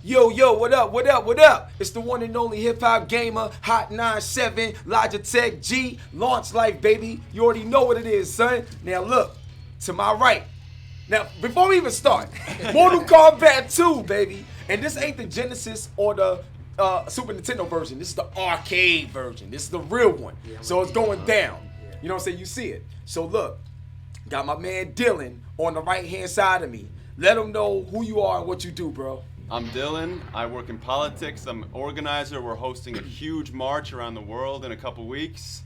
Yo, what up, what up, what up? It's the one and only HipHopGamer, Hot 97, Logitech G, Launch Life, baby. You already know what it is, son. Now look, to my right. Now, before we even start, Mortal Kombat 2, baby. And this ain't the Genesis or the Super Nintendo version. This is the arcade version. This is the real one. So it's going down. You know what I'm saying? You see it. So look, got my man Dylan on the right-hand side of me. Let him know who you are and what you do, bro. I'm Dylan. I work in politics. I'm an organizer. We're hosting a huge march around the world in a couple weeks.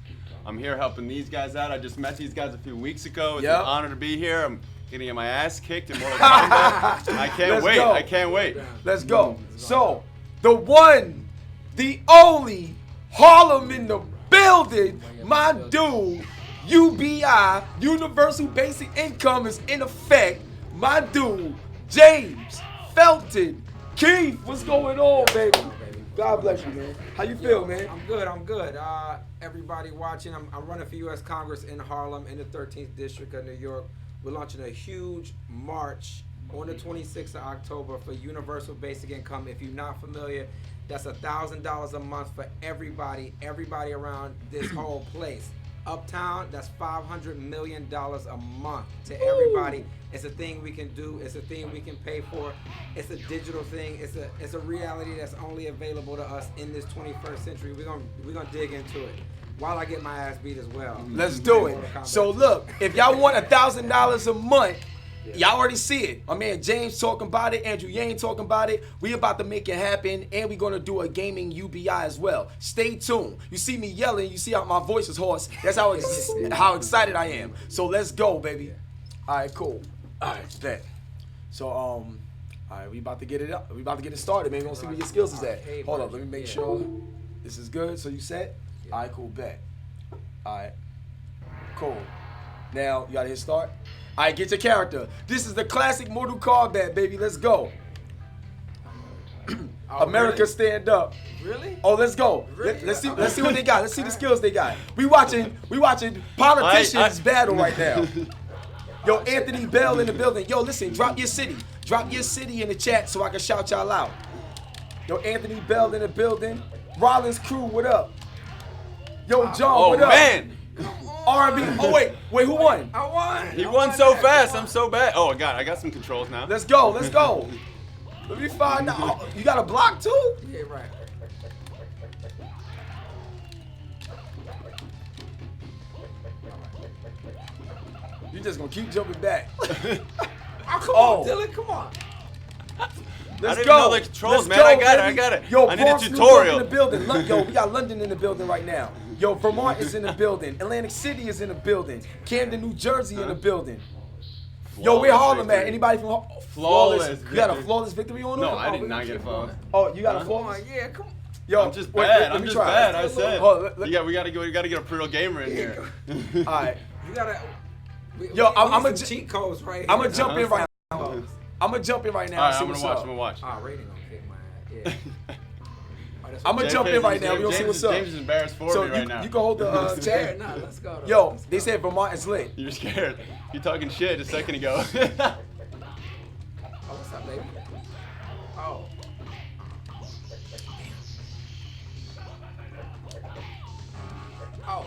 I'm here helping these guys out. I just met these guys a few weeks ago. It's an honor to be here. I'm getting my ass kicked in Mortal Kombat. I can't wait. I can't wait. Let's go. So, the one, the only Harlem in the building, my dude, UBI, Universal Basic Income is in effect. My dude, James Felton Keith, what's going on, baby? God bless you, man. How you feel, man? I'm good. Everybody watching, I'm running for U.S. Congress in Harlem in the 13th District of New York. We're launching a huge march on the 26th of October for Universal Basic Income. If you're not familiar, that's $1,000 a month for everybody around this whole place. Uptown, that's $500 million a month to everybody. It's a thing we can do. It's a thing we can pay for. It's a digital thing. It's a reality that's only available to us in this 21st century. We're gonna dig into it while I get my ass beat as well. Let's do it. So look, if y'all want $1,000 a month, y'all already see it. My man James talking about it. Andrew Yang talking about it. We about to make it happen, and we're gonna do a gaming UBI as well. Stay tuned. You see me yelling. You see how my voice is hoarse. That's how excited I am. So let's go, baby. All right, cool. All right, bet. So all right, we about to get it up. We about to get it started, man. We gonna see where your skills is at. Hold up, let me make sure this is good. So you set? All right, cool. Bet. All right, cool. Now you gotta hit start. All right, get your character. This is the classic Mortal Kombat, baby. Let's go. America, really? Stand up. Really? Oh, let's go. Really? Let's see what they got. Let's see the skills they got. We watching politicians battle right now. Yo, Anthony Bell in the building. Yo, listen, drop your city. Drop your city in the chat so I can shout y'all out. Yo, Anthony Bell in the building. Rollins crew, what up? Yo, John, what up? Oh, man. R&B. Oh, wait, who won? I won. He won so fast. I'm so bad. Oh, I got some controls now. Let's go. Let me find out. Oh, you got a block too? Yeah, right. You just gonna keep jumping back. Come on, Dylan, come on. Let's I didn't go. know the controls, Let's man. go, I got it. Yo, I need a Bronx, New York tutorial. in the building. Yo, we got London in the building right now. Yo, Vermont is in the building. Atlantic City is in the building. Camden, New Jersey in the building. Yo, where Harlem at? Anybody from Flawless. You got a flawless victory on it? No, I did not get a flawless. Oh, you got a flawless? Yeah, come on. Yo, I'm just bad. I'm just bad. I said. Oh, We gotta get a real gamer in here. All right. You gotta. Yo, I'm a cheat codes right here. I'm gonna jump in right now. I'm gonna jump in right now. All right, and see I'm gonna what's watch. up. Rating gonna kick my ass. Yeah. I'm gonna jump in right now. We gonna see what's up. James is embarrassed for me right now. You can hold the chair. Nah, let's go. Yo, they said Vermont is lit. You're scared. You're talking shit a second ago. Oh, what's up, baby? Oh. Oh.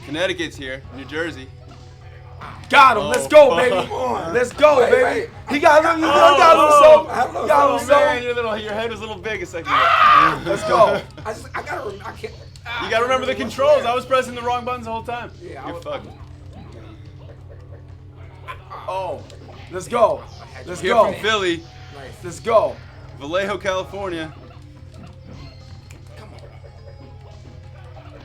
Connecticut's here. New Jersey. Got him. Let's go, baby. Let's go, baby. He got a little something. He got a little something. Man, your head was a little big a second ago. Let's go. I can't. You gotta remember the controls. I was pressing the wrong buttons the whole time. Yeah, You're fucked. Oh, let's go. Let's Here go. from Philly, Let's go. Vallejo, California.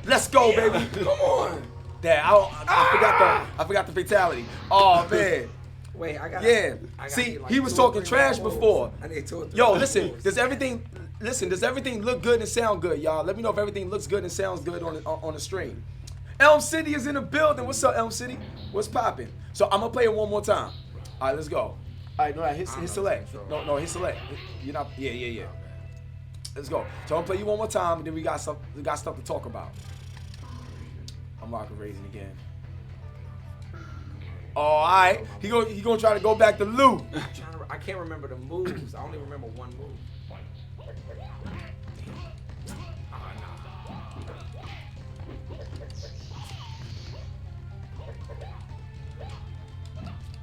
Let's go, baby. Come on. Dad, I forgot the fatality. Oh man. Wait, I got. Yeah. See, he was talking trash before. I need 2 or 3. Yo, listen. Does everything look good and sound good, y'all? Let me know if everything looks good and sounds good on the stream. Elm City is in the building. What's up, Elm City? What's popping? So I'm gonna play it one more time. All right, let's go. All right, no, hit select. No, hit select. You're not. Yeah. Let's go. So I'm gonna play you one more time, and then we got stuff to talk about. I'm rocking raising again. Oh, all right. He gonna try to go back to Lou. I can't remember the moves. I only remember one move.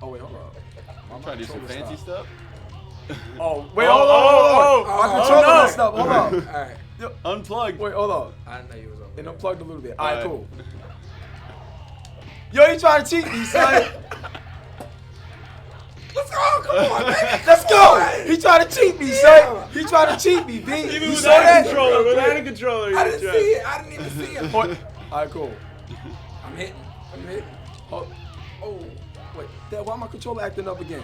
Oh wait, hold on. I'm trying to do some fancy stuff. Oh wait, hold on. My controller no. messed up. Hold on. All right. Unplugged. Wait, hold on. I didn't know you was over And there. unplugged a little bit. All right, All right. cool. Yo, you trying to cheat me, son? Let's go. Come on, baby. Let's go. He trying to cheat me, son. He trying to cheat me, B. Even You saw without that? a controller, without a controller. I didn't see it. I didn't even see it. All right, cool. I'm hitting. Oh, wait. Why my controller acting up again?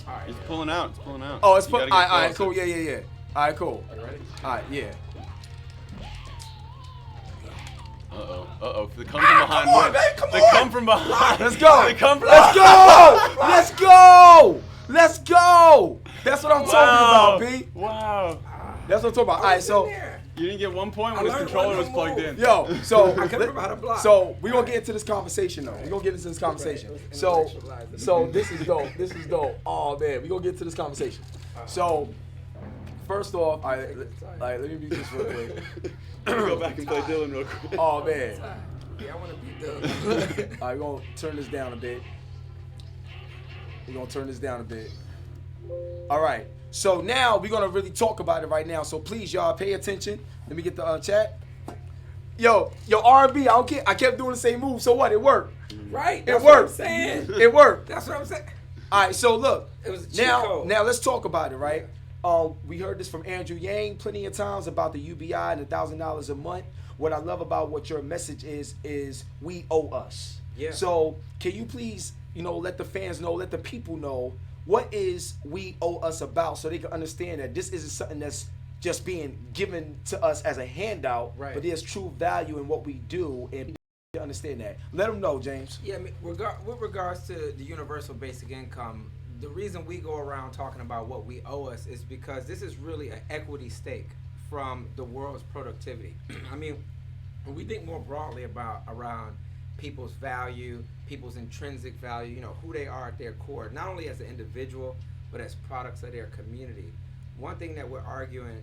All right. It's pulling out. It's pulling out. Oh, it's You all gotta get right, closer. cool. Yeah. All right, cool. Are you ready? All right, yeah. Uh-oh. The come from behind. Come on, win. babe, come The on. come from behind. Let's go. The come from Let's go. Let's go. Let's go. That's what I'm talking about, B. Wow. That's what I'm talking about. All right, so You didn't get 1 point I when his learned controller one was more plugged move. in. yo, so I can't remember how to block. So we're gonna get into this conversation though. We're gonna get into this conversation. Right, So intellectualize it. this is dope. This is dope. Oh man, we're gonna get to this conversation. So first off, all right, let me mute this real quick. Go back and play Dylan real quick. Oh man. Yeah, I want to be done. All right, we're gonna turn this down a bit. All right. So now we're gonna really talk about it right now. So please, y'all, pay attention. Let me get the chat. Yo, R&B. I don't care. I kept doing the same move. So what? It worked. Right. It That's what I'm worked. saying. It worked. That's what I'm saying. All right. So look. It was a cheat code. Now let's talk about it, right? We heard this from Andrew Yang plenty of times about the UBI and the $1,000 a month. What I love about what your message is we owe us. Yeah. So can you please, let the fans know, let the people know what is we owe us about, so they can understand that this isn't something that's just being given to us as a handout, Right. but there's true value in what we do, and to understand that. Let them know, James. Yeah, I mean, with regards to the universal basic income, the reason we go around talking about what we owe us is because this is really an equity stake from the world's productivity. I mean, when we think more broadly around people's value, people's intrinsic value, who they are at their core, not only as an individual, but as products of their community. One thing that we're arguing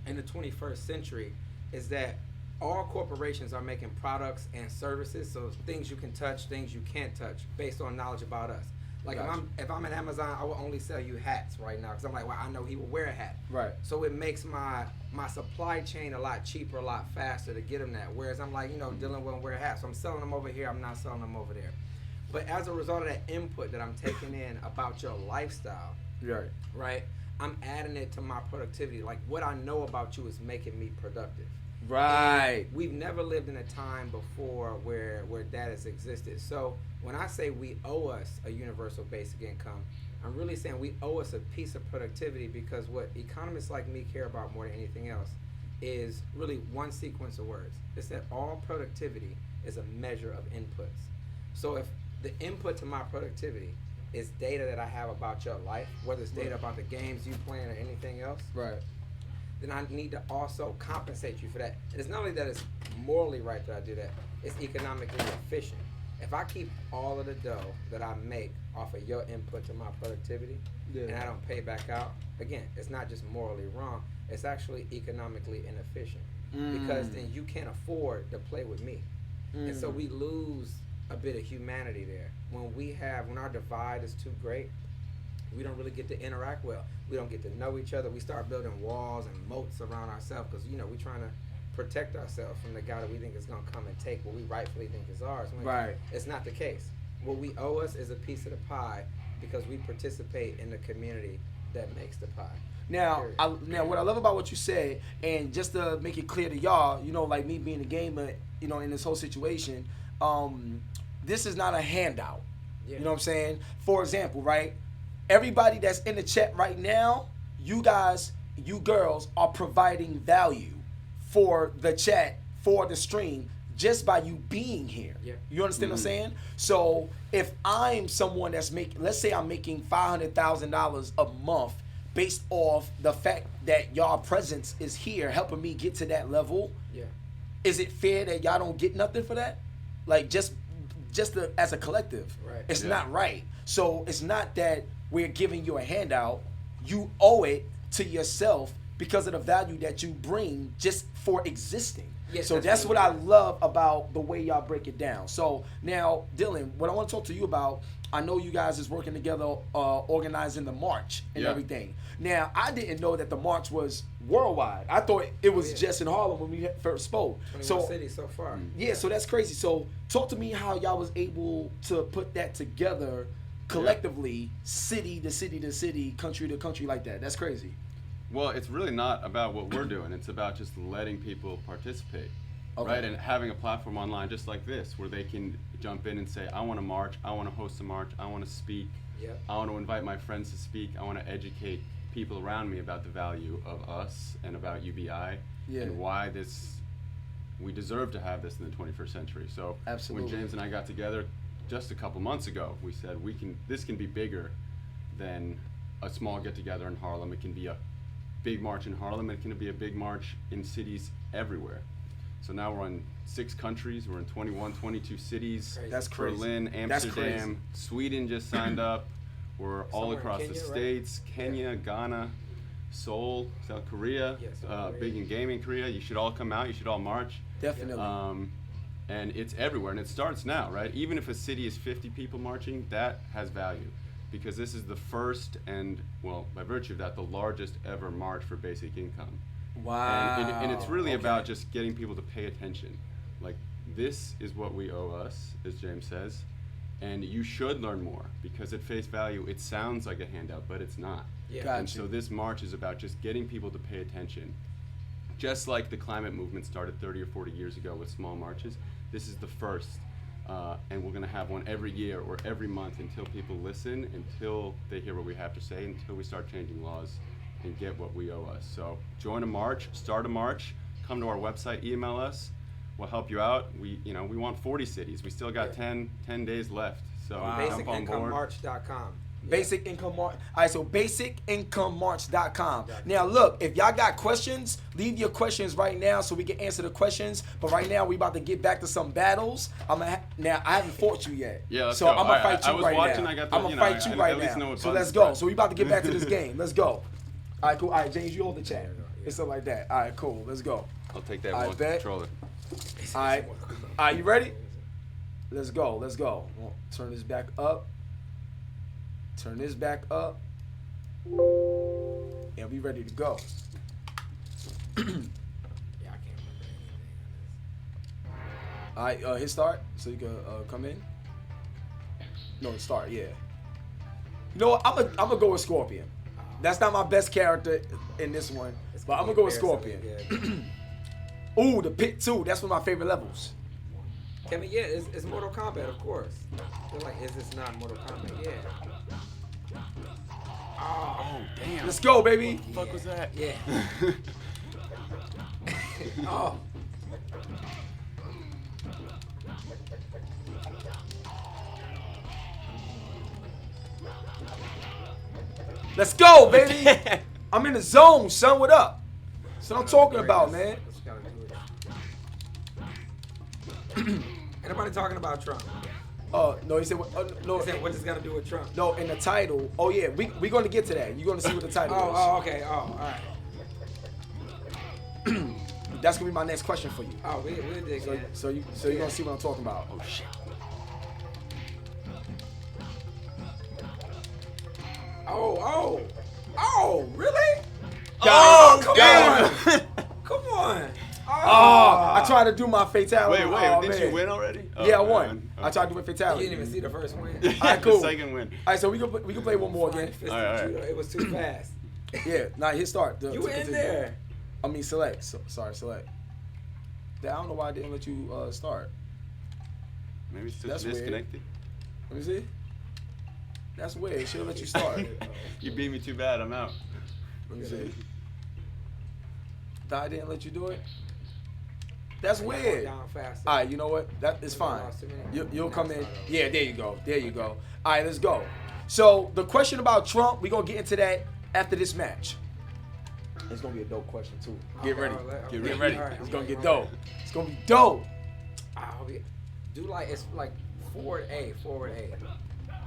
in the 21st century is that all corporations are making products and services, so things you can touch, things you can't touch, based on knowledge about us. Like Gotcha. if I'm at Amazon, I will only sell you hats right now because I'm like, well, I know he will wear a hat. Right. So it makes my supply chain a lot cheaper, a lot faster to get him that. Whereas I'm like, Dylan won't wear a hat, so I'm selling them over here. I'm not selling them over there. But as a result of that input that I'm taking in about your lifestyle, right, I'm adding it to my productivity. Like what I know about you is making me productive. Right. And we've never lived in a time before where that has existed. So when I say we owe us a universal basic income, I'm really saying we owe us a piece of productivity, because what economists like me care about more than anything else is really one sequence of words. It's that all productivity is a measure of inputs. So if the input to my productivity is data that I have about your life, whether it's data about the games you playing or anything else, Right. then I need to also compensate you for that. And it's not only that it's morally right that I do that, it's economically efficient. If I keep all of the dough that I make off of your input to my productivity, and I don't pay back out, again, it's not just morally wrong, it's actually economically inefficient. Because then you can't afford to play with me. And so we lose a bit of humanity there. When our divide is too great, we don't really get to interact well. We don't get to know each other. We start building walls and moats around ourselves because, we're trying to protect ourselves from the guy that we think is going to come and take what we rightfully think is ours. Right. It's not the case. What we owe us is a piece of the pie because we participate in the community that makes the pie. Now, what I love about what you said, and just to make it clear to y'all, like me being a gamer, in this whole situation, this is not a handout. Yeah. You know what I'm saying? For example, right? Everybody that's in the chat right now, you guys, you girls are providing value for the chat, for the stream, just by you being here. Yeah. You understand what I'm saying? So if I'm someone that's let's say I'm making $500,000 a month based off the fact that y'all presence is here helping me get to that level, Yeah. is it fair that y'all don't get nothing for that? Like just just as a collective. Right. It's not right. So it's not that we're giving you a handout. You owe it to yourself because of the value that you bring just for existing. Yes, so that's what I love about the way y'all break it down. So now, Dylan, what I want to talk to you about, I know you guys is working together, organizing the march and everything. Now, I didn't know that the march was worldwide. I thought it was just in Harlem when we first spoke. 21 cities so far. Yeah, so that's crazy. So talk to me how y'all was able to put that together collectively, city to city to city, country to country like that. That's crazy. Well, it's really not about what we're doing. It's about just letting people participate, right? And having a platform online just like this where they can jump in and say, I want to march, I want to host a march, I want to speak, I want to invite my friends to speak, I want to educate people around me about the value of us and about UBI and why we deserve to have this in the 21st century. So when James and I got together just a couple months ago, we said this can be bigger than a small get-together in Harlem. It can be a big march in Harlem, and it can be a big march in cities everywhere. So now we're in 6 countries, we're in 21, 22 cities. That's crazy. Berlin, Amsterdam, Sweden just signed up. We're all across Kenya, the States, Kenya, Ghana, Seoul, South Korea, big in gaming Korea. You should all come out, you should all march. Definitely. And it's everywhere, and it starts now, right? Even if a city is 50 people marching, that has value. Because this is the first and, well, by virtue of that, the largest ever march for basic income. Wow. And it's really about just getting people to pay attention. Like, this is what we owe us, as James says, and you should learn more, because at face value, it sounds like a handout, but it's not. Yeah. And so this march is about just getting people to pay attention. Just like the climate movement started 30 or 40 years ago with small marches, this is the first. And we're going to have one every year or every month until people listen, until they hear what we have to say, until we start changing laws and get what we owe us. So join a march, start a march, come to our website, email us. We'll help you out. We want 40 cities. We still got 10 days left. So jump on board. BasicIncomeMarch.com. Basic Income March. All right, so BasicIncomeMarch.com. Now, look, if y'all got questions, leave your questions right now so we can answer the questions. But right now, we about to get back to some battles. Now, I haven't fought you yet. Yeah, let's so go. I'm going to fight you right watching, now. I got the, I'm going to fight you right now. So let's go. So we about to get back to this game. Let's go. All right, cool. All right, James, you hold the chat. And stuff like that. All right, cool. Let's go. I'll take that I one bet. controller. All right. All right, you ready? Let's go. Let's go. Well, turn this back up. Turn this back up. And we ready to go. Yeah, I can't remember anything. All right, hit start so you can come in. No, start, yeah. You know what? I'm gonna go with Scorpion. That's not my best character in this one, but I'm gonna go with Scorpion. Ooh, the Pit 2. That's one of my favorite levels. Kevin, yeah, it's Mortal Kombat, of course. They're like, is this not Mortal Kombat? Yeah. Oh, damn. Let's go, baby. What the fuck was that? Yeah. Oh. Let's go, baby. I'm in the zone, son. What up? That's what I'm talking about, man. Ain't nobody talking about Trump. No, he said, no. He said, what does this got to do with Trump? No, in the title. Oh, yeah, we're going to get to that. You're going to see what the title is. Oh, okay. Oh, all right. That's going to be my next question for you. Oh, we did get it. So you're going to see what I'm talking about. Oh, shit. Oh, really? Oh, come damn. on. Come on. Oh, I tried to do my fatality. Wait, didn't you win already? Oh, Yeah, I won. man. I tried to do a You fatality. didn't even see the first win. All right, cool. The second win. All right, so we can play one more again. All right. It was too fast. Yeah, now hit start. You in there. I mean, select. Sorry, select. I don't know why I didn't let you start. Maybe it's That's just weird. disconnected. Let me see. That's weird. It should have let you start. You beat me too bad. I'm out. Let me see. I didn't let you do it. That's weird. Down faster. All right, you know what? That is fine. You'll come in. Yeah, there you go. There you go. All right, let's go. So the question about Trump, we're going to get into that after this match. It's going to be a dope question, too. Get ready. Get ready. It's going to get dope. It's going to be dope. Do like it's like forward A.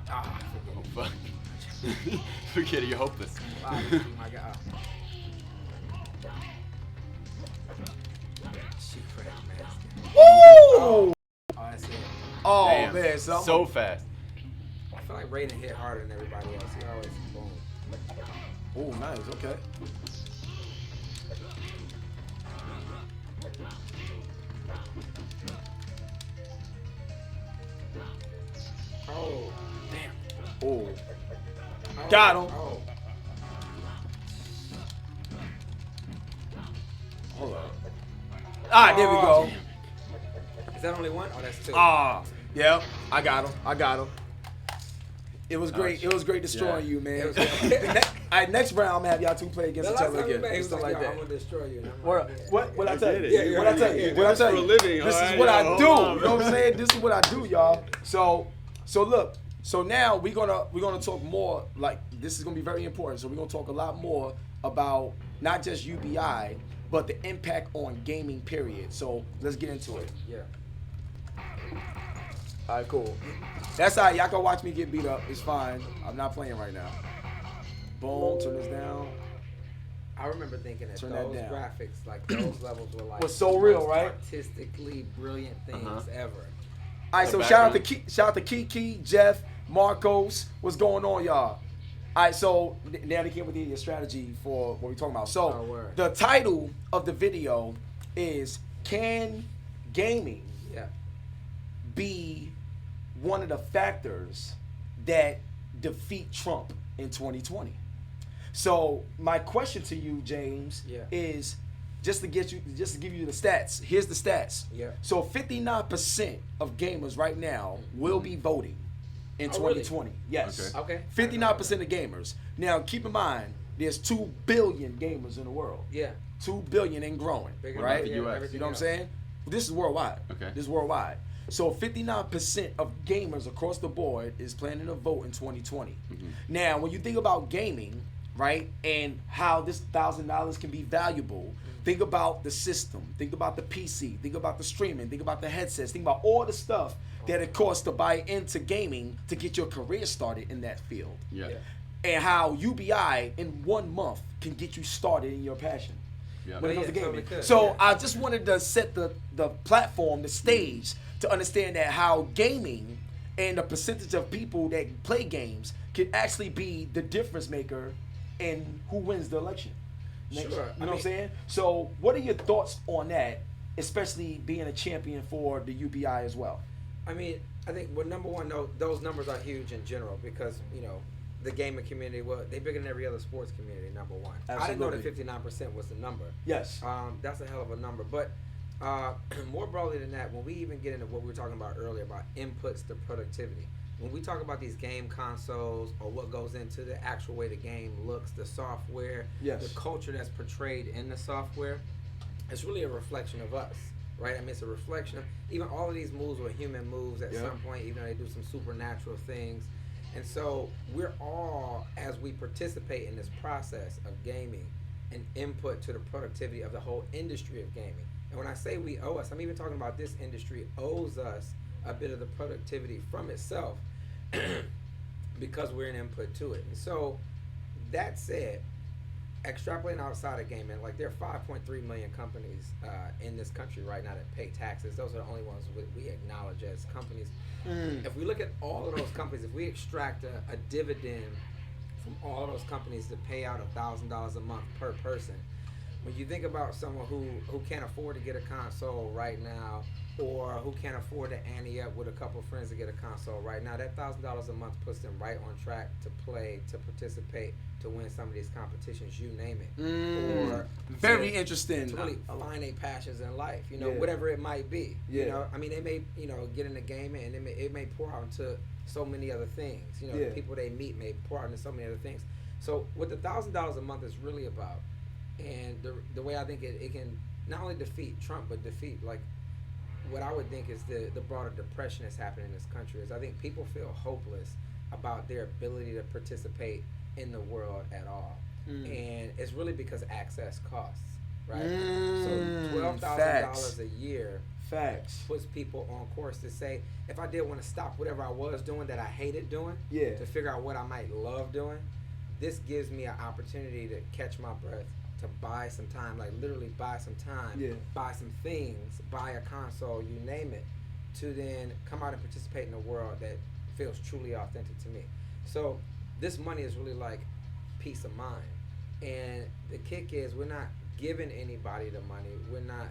Ah, Oh, fuck. Forget it, you're hopeless. my God. Secret master. Woo! Oh, that's it. Oh Damn. man, So fast. I feel like Raiden hit harder than everybody else. He always boom. Oh, nice. Okay. Oh, damn. Oh, Oh, got him. Oh. Hold on. Ah, there we go. Is that only one? Oh, that's two. Ah, yeah. I got him. It was great. It was great destroying you, man. It was- All right, next round I'm gonna have y'all two play against The each last other time we again. met, he was Stuff like, like yo, I'm that. gonna destroy you. And I'm What? like, yeah. What I tell you? Yeah, yeah, What I tell yeah, you? What I that's tell for you? a living, This alright, is what I yo, do. hold on, You know what I'm bro. saying? This is what I do, y'all. So look. So now we're gonna talk more. Like this is gonna be very important. So we're gonna talk a lot more about not just UBI, but the impact on gaming. Period. So let's get into it. Yeah. All right, cool. That's all right. Y'all can watch me get beat up. It's fine. I'm not playing right now. Boom. Turn this down. I remember thinking that Turn that those down. graphics, like those levels, were like Was so the real, most right? Artistically brilliant things ever. All right, The so background. shout out to Kiki, Jeff, Marcos. What's going on, y'all? All right, so now they came with your strategy for what we're talking about. So Oh, word. the title of the video is "Can Gaming Yeah. Be One of the Factors That Defeat Trump in 2020?" So my question to you, James, Yeah. is just to give you the stats. Here's the stats. Yeah. So 59% of gamers right now will be voting in Oh, really? 2020. Yes. Okay. 59% of gamers. Now keep in mind, there's 2 billion gamers in the world. Yeah. 2 billion and growing. Bigger right? than the US? everything You know what I'm else. saying? This is worldwide. Okay. This is worldwide. So 59% of gamers across the board is planning to vote in 2020. Now, when you think about gaming, right, and how this $1,000 can be valuable, think about the system, think about the PC, think about the streaming, think about the headsets, think about all the stuff that it costs to buy into gaming to get your career started in that field. Yeah. Yeah. And how UBI in 1 month can get you started in your passion Yeah. when it Yeah, comes to gaming. totally could, So yeah. I just wanted to set the platform, the stage, to understand that how gaming and the percentage of people that play games can actually be the difference maker in who wins the election. Sure. You know what I'm saying? So what are your thoughts on that, especially being a champion for the UBI as well? I mean, I think, well, number one, those numbers are huge in general because, you know, the gaming community, well, they're bigger than every other sports community, number one. I didn't know that Absolutely. 59% was the number. Yes. That's a hell of a number. But more broadly than that, when we even get into what we were talking about earlier about inputs to productivity, when we talk about these game consoles or what goes into the actual way the game looks, the software, Yes. the culture that's portrayed in the software, it's really a reflection of us, right? I mean, it's a reflection of even all of these moves were human moves at some point, even though they do some supernatural things. And so we're all, as we participate in this process of gaming, an input to the productivity of the whole industry of gaming. And when I say we owe us, I'm even talking about this industry owes us a bit of the productivity from itself because we're an input to it. And so that said, extrapolating outside of gaming, like there are 5.3 million companies in this country right now that pay taxes. Those are the only ones we acknowledge as companies. If we look at all of those companies, if we extract a dividend from all of those companies to pay out $1,000 a month per person, when you think about someone who can't afford to get a console right now, or who can't afford to ante up with a couple of friends to get a console right now, that $1,000 a month puts them right on track to play, to participate, to win some of these competitions, you name it. Or Very to interesting. really find their passions in life, you know, Yeah. whatever it might be. Yeah. You know, I mean, they may, you know, get into gaming and it may pour out into so many other things. You know, Yeah. the people they meet may pour out into so many other things. So what the $1,000 a month is really about, and the way I think it can not only defeat Trump, but defeat, like, what I would think is the broader depression that's happening in this country is I think people feel hopeless about their ability to participate in the world at all. And it's really because access costs, right? So $12,000 Facts. a year Facts. puts people on course to say, if I did want to stop whatever I was doing that I hated doing, to figure out what I might love doing, this gives me an opportunity to catch my breath, to buy some time, like literally buy some time, buy some things, buy a console, you name it, to then come out and participate in a world that feels truly authentic to me. So this money is really like peace of mind. And the kick is, we're not giving anybody the money. We're not,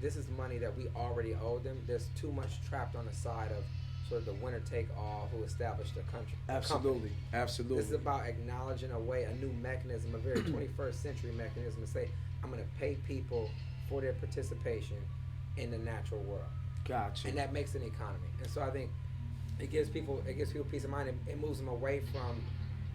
this is money that we already owe them. There's too much trapped on the side of sort of the winner take all who established the country. Absolutely. Absolutely. This is about acknowledging a new mechanism, a very 21st century mechanism to say, I'm going to pay people for their participation in the natural world. Gotcha. And that makes an economy. And so I think it gives people peace of mind. It moves them away from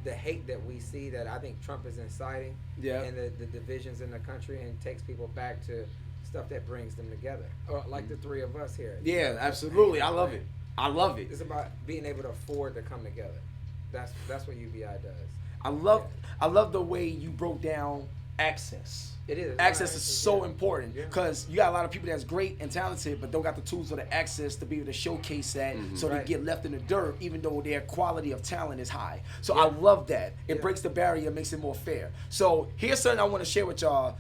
the hate that we see that I think Trump is inciting, and the divisions in the country, and takes people back to stuff that brings them together, or like the three of us here. Yeah, absolutely. I love it. I love it. It's about being able to afford to come together. That's what UBI does. I love the way you broke down access. It is. Access is so important, because you got a lot of people that's great and talented, but don't got the tools or the access to be able to showcase that, so they get left in the dirt, even though their quality of talent is high. So I love that. It breaks the barrier, makes it more fair. So here's something I want to share with y'all.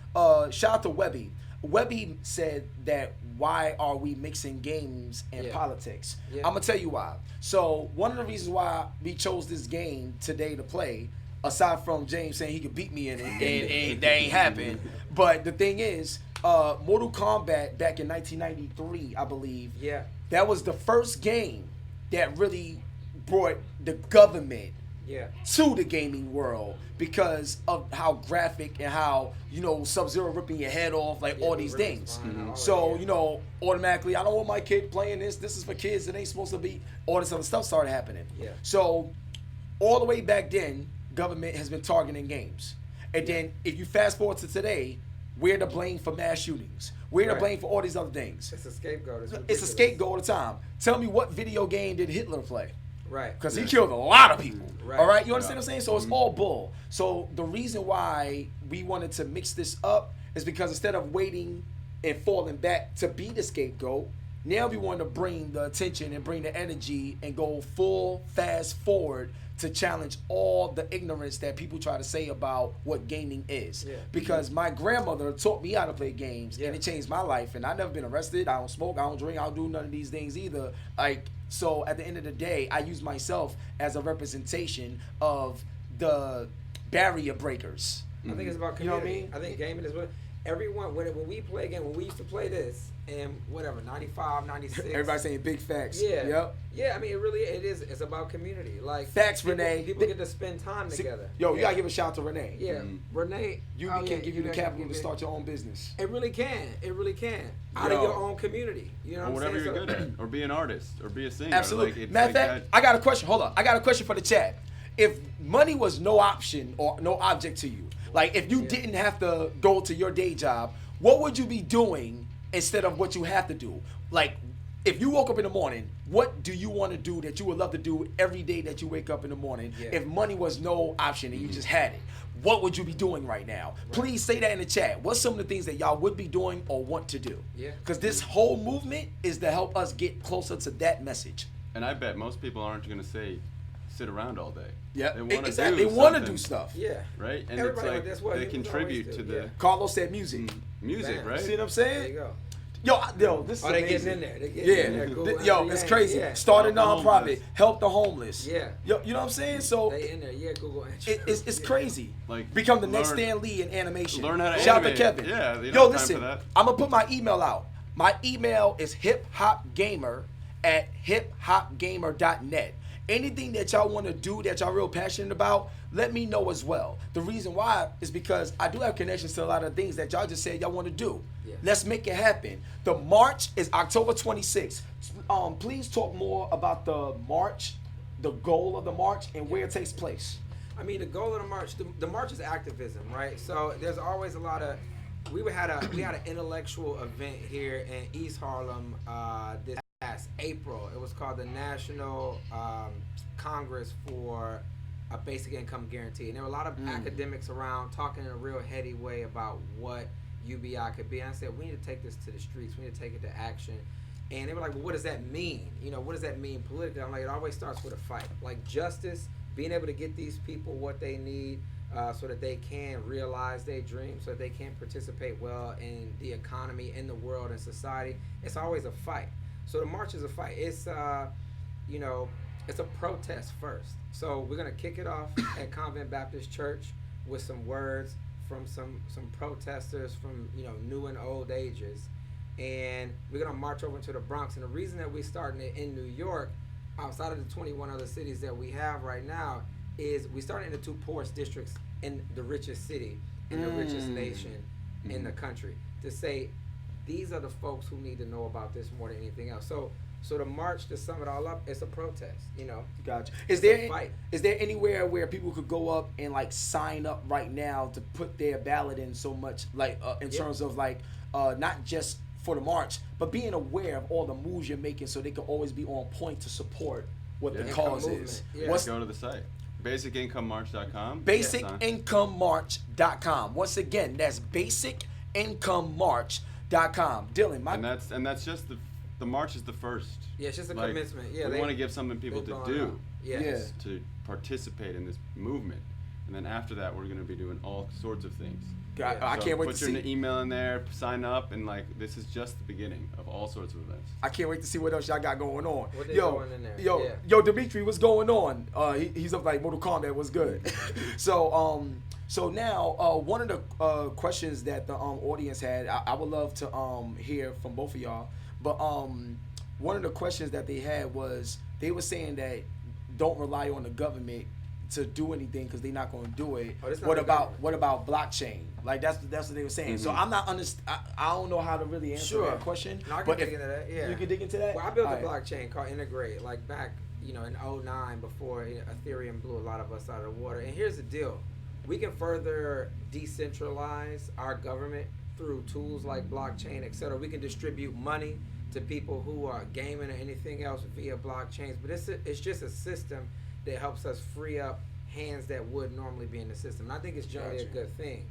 Shout out to Webby. Webby said that, why are we mixing games and politics? I'm going to tell you why. So one of the reasons why we chose this game today to play, aside from James saying he could beat me in it, and that ain't happened. But the thing is, Mortal Kombat back in 1993, I believe, that was the first game that really brought the government to the gaming world, because of how graphic and how, Sub-Zero ripping your head off, like all these things. So, automatically, I don't want my kid playing this. This is for kids. It ain't supposed to be. All this other stuff started happening. So, all the way back then, government has been targeting games. And then if you fast forward to today, we're to blame for mass shootings. We're to blame for all these other things. It's a scapegoat. It's a scapegoat all the time. Tell me, what video game did Hitler play? Right. Because he killed a lot of people. Right. All right? You understand what I'm saying? So it's all bull. So the reason why we wanted to mix this up is because instead of waiting and falling back to be the scapegoat, now we want to bring the attention and bring the energy and go full fast forward to challenge all the ignorance that people try to say about what gaming is. Because my grandmother taught me how to play games, and it changed my life. And I've never been arrested. I don't smoke. I don't drink. I don't do none of these things either. So at the end of the day, I use myself as a representation of the barrier breakers. I think it's about community. You know what I mean? I think gaming is what everyone, when we play a game, when we used to play this, and whatever, 95, 96. Everybody saying big facts. Yeah. I mean, it is. It's about community. Like facts, people, Renee. People get to spend time together. You gotta give a shout out to Renee. Yeah, Renee. You can give you the capital to start your own business. It really can. Out of your own community. You know or what I'm whatever saying? you're good at, or be an artist, or be a singer. Absolutely. Matter of fact, I got a question. Hold on. I got a question for the chat. If money was no option or no object to you, like if you didn't have to go to your day job, what would you be doing instead of what you have to do? Like, if you woke up in the morning, what do you want to do that you would love to do every day that you wake up in the morning? If money was no option and you just had it, what would you be doing right now? Please say that in the chat. What's some of the things that y'all would be doing or want to do? Because this whole movement is to help us get closer to that message. And I bet most people aren't going to say, sit around all day. Yeah, they want to exactly. They want to do stuff. Yeah, right. And everybody, it's like they contribute to the Carlos said music. Music, right? See what I'm saying? There you go. Yo, this is amazing. They getting in there. They getting in there. Yo, it's crazy. Start a nonprofit, help the homeless. Yo, you know what I'm saying? So they in there. Google. It's crazy. Like, become the next Stan Lee in animation. Learn how to Shout animate. out to Kevin. Yeah, yo, listen. I'm gonna put my email out. My email is hiphopgamer@hiphopgamer.net. Anything that y'all want to do that y'all real passionate about, let me know as well. The reason why is because I do have connections to a lot of things that y'all just said y'all want to do. Let's make it happen. The march is October 26th. Please talk more about the march, the goal of the march, and where it takes place. I mean, the goal of the march is activism, right? So there's always a lot of. We had an intellectual event here in East Harlem this past April. It was called the National Congress for a Basic Income Guarantee, and there were a lot of academics around talking in a real heady way about what UBI could be. And I said, we need to take this to the streets. We need to take it to action. And they were like, well, what does that mean? You know, what does that mean politically? I'm like, it always starts with a fight. Like justice, being able to get these people what they need so that they can realize their dreams, so that they can participate well in the economy, in the world, and society. It's always a fight. So the march is a fight. It's, you know, it's a protest first. So we're going to kick it off at Convent Baptist Church with some words from some protesters from, you know, new and old ages. And we're going to march over to the Bronx. And the reason that we're starting it in New York, outside of the 21 other cities that we have right now, is we started in the 2 poorest districts in the richest city, in the richest nation in the country, to say these are the folks who need to know about this more than anything else. So the march, to sum it all up, it's a protest, you know. Gotcha. Is there anywhere where people could go up and like sign up right now to put their ballot in so much, like in terms of like not just for the march, but being aware of all the moves you're making so they can always be on point to support what the cause is? Yeah. Go to the site. BasicIncomeMarch.com. BasicIncomeMarch.com. Once again, that's BasicIncomeMarch.com. Dylan, and that's just the march is the first. Yeah, it's just a commencement. Yeah, we want to give something people to do. Yes. To participate in this movement, and then after that, we're going to be doing all sorts of things. I can't wait to see. Put your email in there, sign up, and like this is just the beginning of all sorts of events. I can't wait to see what else y'all got going on. What they going in there? Yo, Dimitri, what's going on? He's up like Mortal Kombat. What's good? So now one of the questions that the audience had, I would love to hear from both of y'all. But one of the questions that they had was they were saying that don't rely on the government to do anything because they're not going to do it. What about blockchain? Like that's what they were saying. So I'm not I don't know how to really answer that question. No, I can dig into that. Yeah, you can dig into that. Well, I built a blockchain called Integrate, like back, you know, in 2009 before Ethereum blew a lot of us out of the water. And here's the deal: we can further decentralize our government through tools like blockchain, etc. We can distribute money to people who are gaming or anything else via blockchains. But it's just a system that helps us free up hands that would normally be in the system. And I think it's generally a good thing.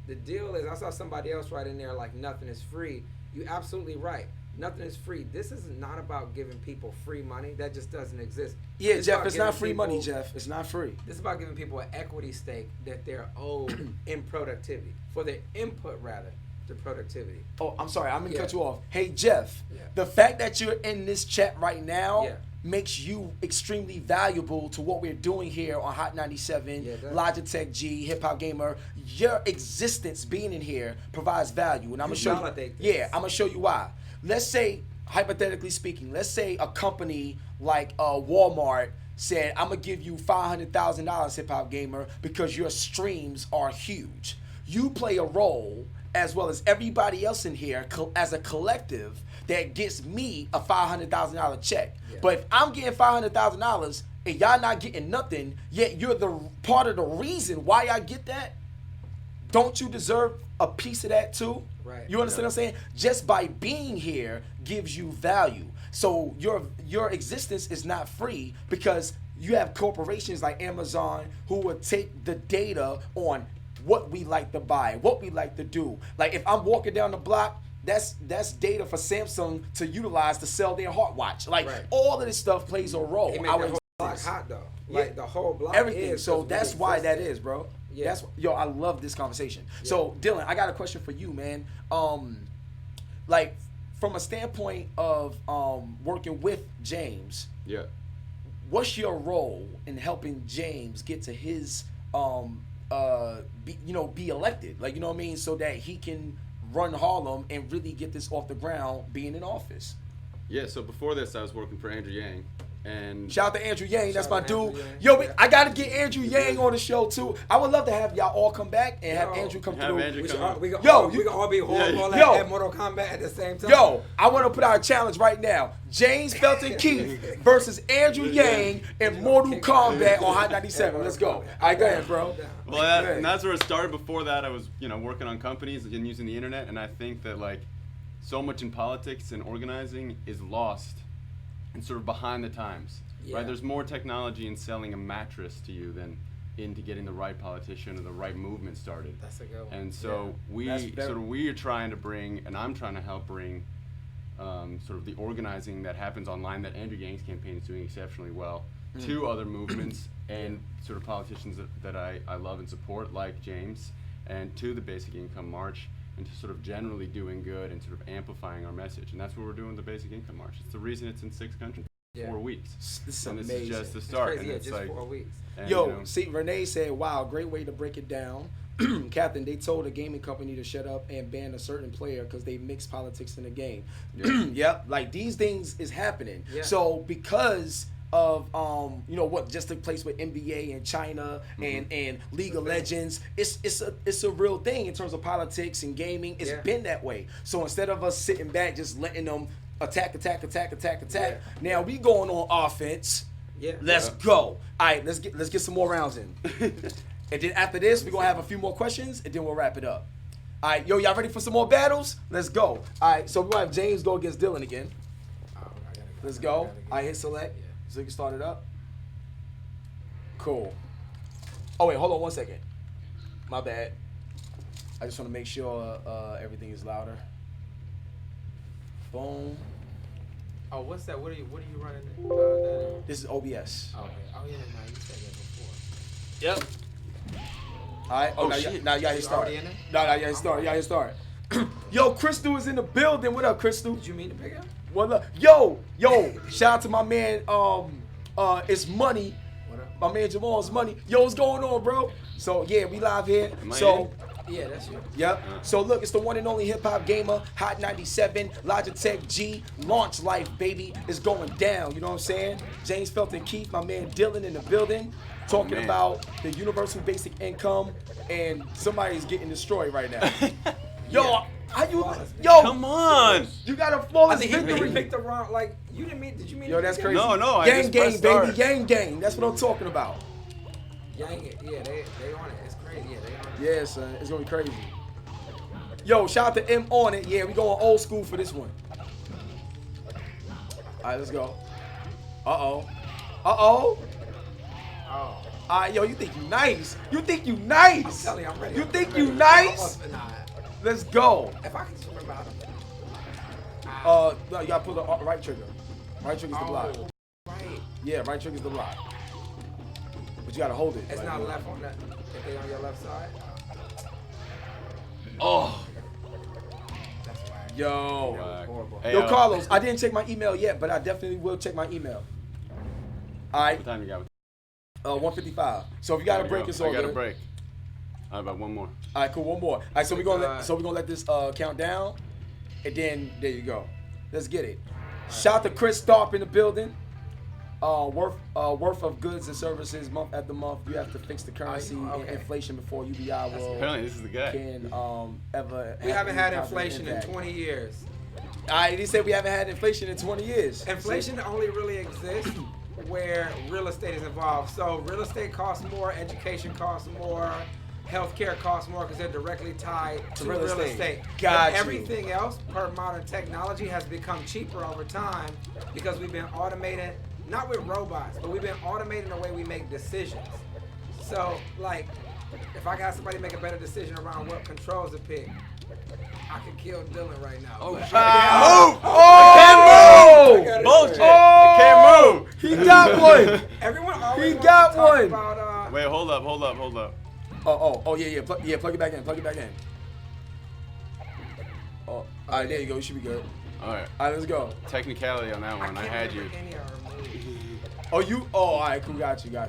The deal is, I saw somebody else right in there like nothing is free. You're absolutely right. Nothing is free. This is not about giving people free money. That just doesn't exist. Yeah, Jeff, it's not free money, Jeff. It's not free. This is about giving people an equity stake that they're owed in productivity, for their input rather, to productivity. Oh, I'm sorry. I'm going to cut you off. Hey, Jeff, the fact that you're in this chat right now makes you extremely valuable to what we're doing here on Hot 97, Logitech G, HipHopGamer. Your existence being in here provides value, and I'm gonna show you. I'm gonna show you why. Let's say, hypothetically speaking, let's say a company like Walmart said, "I'm gonna give you $500,000, HipHopGamer, because your streams are huge." You play a role, as well as everybody else in here, as a collective, that gets me a $500,000 check. But if I'm getting $500,000 and y'all not getting nothing, yet you're the part of the reason why I get that, don't you deserve a piece of that too? Right. You understand what I'm saying? Just by being here gives you value. So your existence is not free because you have corporations like Amazon who will take the data on what we like to buy, what we like to do. Like if I'm walking down the block, that's data for Samsung to utilize to sell their heartwatch. Like all of this stuff plays a role. It made the whole block hot though. Like the whole block. Everything. So that's why that is, bro. Yeah. I love this conversation. Yeah. So Dylan, I got a question for you, man. Like from a standpoint of working with James. Yeah. What's your role in helping James get to his be elected? Like, you know what I mean? So that he can run Harlem and really get this off the ground being in office. Yeah, so before this I was working for Andrew Yang. And shout out to Andrew Yang, that's my dude. Yo, I gotta get Andrew Yang on the show too. I would love to have y'all all come back and have Andrew come through. We can all be horrible at Mortal Kombat at the same time. Yo, I want to put out a challenge right now. James Felton Keith versus Andrew Yang in Mortal Kombat on Hot 97. Let's go. All right, go ahead, bro. Well, and that's where it started. Before that, I was working on companies and using the internet, and I think that like so much in politics and organizing is lost and sort of behind the times, right? There's more technology in selling a mattress to you than into getting the right politician or the right movement started. That's a good one. And so we are trying to bring, and I'm trying to help bring, sort of the organizing that happens online that Andrew Yang's campaign is doing exceptionally well to other movements and sort of politicians that I love and support, like James, and to the Basic Income March, and to sort of generally doing good and sort of amplifying our message. And that's what we're doing with the Basic Income March. It's the reason it's in 6 countries. 4 weeks. This is and amazing. This is just the start. It's crazy, and it's just like 4 weeks. And, Yo, you know, see, Renee said, wow, great way to break it down. Captain, they told a gaming company to shut up and ban a certain player because they mix politics in the game. Yep, like these things is happening. Yeah. So because of you know what just took place with NBA and China and League of Legends, it's a real thing in terms of politics and gaming. It's been that way. So instead of us sitting back just letting them attack, now we going on offense. Yeah. Let's go. All right, let's get some more rounds in. And then after this, we're going to have a few more questions, and then we'll wrap it up. All right, yo, y'all ready for some more battles? Let's go. All right, so we're going to have James go against Dylan again. Let's go. All right, hit select. So you can start it up. Cool. Oh, wait, hold on 1 second. My bad. I just want to make sure everything is louder. Boom. Oh, what's that? What are you running that in? This is OBS. Oh, okay. Oh, yeah, no, you said that before. Yep. All right. Oh, now y'all hit start. No, y'all hit start. Y'all hit start. Yo, Crystal is in the building. What up, Crystal? Did you mean to pick up? What up? Yo. Shout out to my man. It's Money. What up? My man Jamal's Money. Yo, what's going on, bro? So yeah, we live here. Yeah, that's you. Yep. So look, it's the one and only Hip Hop Gamer, Hot 97, Logitech G, Launch Life, baby. It's going down. You know what I'm saying? James Felton Keith, my man Dylan in the building, talking about the universal basic income, and somebody's getting destroyed right now. Yo, how you? Yo, come on! You got a flawless I think victory. he picked the wrong. Like you didn't mean? Did you mean? Yo, that's crazy. No. Gang, baby, gang. That's what I'm talking about. Yang it. Yeah, they on it. It's crazy. Yeah, they on it. Yeah, son, it's gonna be crazy. Yo, shout out to M on it. Yeah, we going old school for this one. All right, let's go. Uh-oh. Oh. All right, yo, you think you nice? I'm telling you, I'm ready. You think you nice? Nah. Let's go. If I can just remember how to. No, you gotta pull the right trigger. Right trigger's the block. Right. Yeah, right trigger's the block. But you gotta hold it. It's not left on that. If they on your left side. Oh. That's why. Yo. Horrible. Hey, Yo, Carlos, I didn't check my email yet, but I definitely will check my email. All right. What time you got? 1:55. So if you got a break, it's all I got good. a break. All right, about one more. All right, cool. One more. All right, so we're gonna let this count down, and then there you go. Let's get it. Shout out to Chris Starp in the building. Worth of goods and services month after month. You have to fix the currency and inflation before UBI will Apparently, this is the guy. can ever. We haven't had any positive inflation in impact. 20 years. All right, he said we haven't had inflation in 20 years. Inflation only really exists where real estate is involved. So real estate costs more, education costs more, healthcare costs more because they're directly tied to real estate. Got you. Everything else, per modern technology, has become cheaper over time because we've been automating, not with robots, but we've been automating the way we make decisions. So, like, if I got somebody make a better decision around what controls to pick, I could kill Dylan right now. Oh, But- shit. Can't move! Bullshit! I can't move! He got one! Everyone always He wants got to talk one. about, Wait, hold up. Oh, yeah. Plug it back in. Oh, all right, there you go. You should be good. All right. All right, let's go. Technicality on that one. I had you. Any are removed. Oh, you? Oh, all right, cool. Got you. I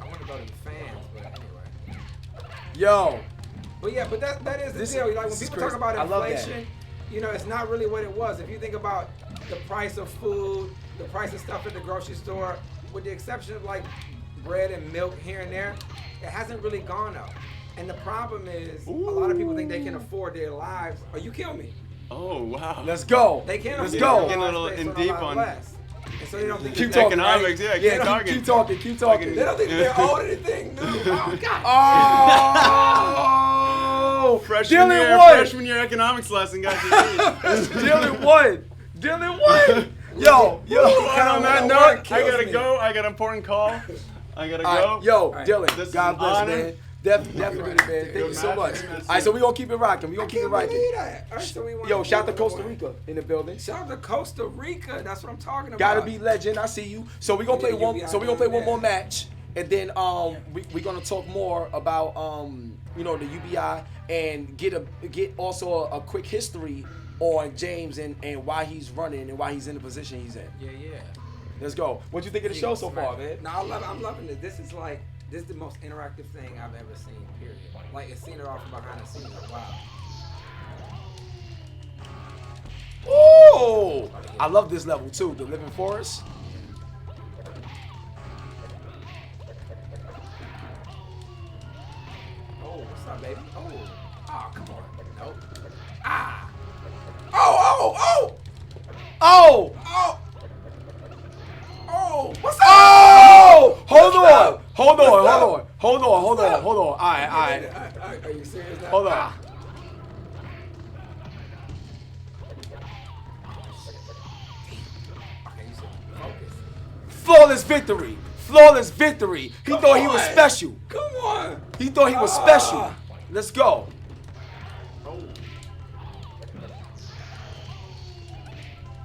want to go to the fans, but anyway. Yo. But yeah, but that is the This- deal. Like when this is people talk crazy. about I love that. inflation, you know, it's not really what it was. If you think about the price of food, the price of stuff at the grocery store, with the exception of like bread and milk here and there, it hasn't really gone up. And the problem is, a lot of people think they can afford their lives. Or you kill me. Oh, wow. Let's go. They can't Let's afford go. their Getting a lives little based in on a deep lot on- less. And so they don't think Keep that talking. Economics, right? yeah, keep talking. Keep talking. they don't think they're owed anything new. Oh God. Oh, Freshman year economics lesson, guys. Dylan won. Yo. On that note, I kills gotta me. go. I got an important call. I gotta All go. right, yo, right. Dylan, This is God an bless, honor. man. Definitely, man. Thank you so much. All right, so we're going to keep it rocking. We're going to keep it Believe rocking. that. All right, so we want Yo, shout to Costa Rica in the building. Shout out to Costa Rica. That's what I'm talking about. Gotta be legend. I see you. So we're going to play one. So we're going to play one more match. And then we're gonna talk more about the UBI and get also a quick history on James and why he's running and why he's in the position he's in. Yeah. Let's go. What you think of the show so far, man? No, I'm loving it. This is the most interactive thing I've ever seen. Period. Like it's seen it all from behind the scenes. Wow. Oh, I love this level too. The Living Forest. What's up, baby? Oh, come on. Nope. Ah. Oh. What's up? Oh! Hold What's on. up? Hold on. What's Hold up? on. Hold on. Hold What's on. up? Hold on. All right. Are you serious now? Hold on. Okay, you said focus. Flawless victory. Flawless victory. He thought he was on. special. Come on. He thought he was special. Let's go.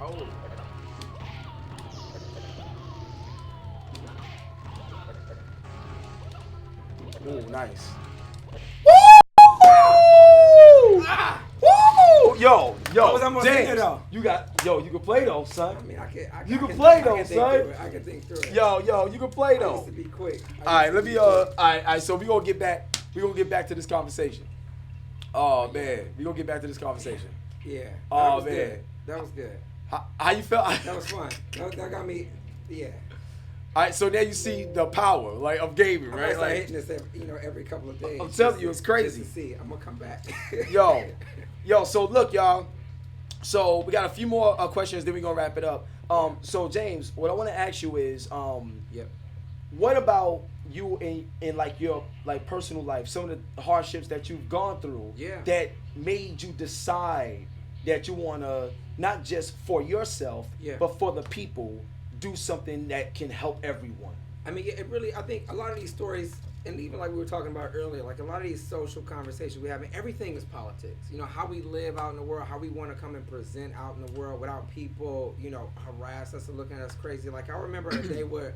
Oh. Ooh, nice. Ah. Woo! Yo, was almost in James, there, though. you can play though, son. I mean, You can play though, think son. through it. I can think through it. Yo, you can play I used though. to be quick. All right, let me all right, so we gonna get back. We gonna get back to this conversation. Oh man, we gonna get back to this conversation. Yeah. Oh, That was man. good. That was good. How you felt? That was fun. That got me. Yeah. All right, so now you see the power of gaming, I'm right? gonna start Like, hitting this every couple of days. I'm telling just you, to- it's crazy. Just to see, I'm gonna come back. Yo, so look, y'all. So we got a few more questions, then we're gonna wrap it up. So James, what I want to ask you is, Yep. what about you in like your like personal life? Some of the hardships that you've gone through, Yeah. that made you decide that you wanna not just for yourself, Yeah. but for the people, do something that can help everyone. I mean, it really. I think a lot of these stories, and even like we were talking about earlier, like a lot of these social conversations we have, and everything is politics. You know, how we live out in the world, how we want to come and present out in the world without people, harass us or looking at us crazy. Like I remember a day where,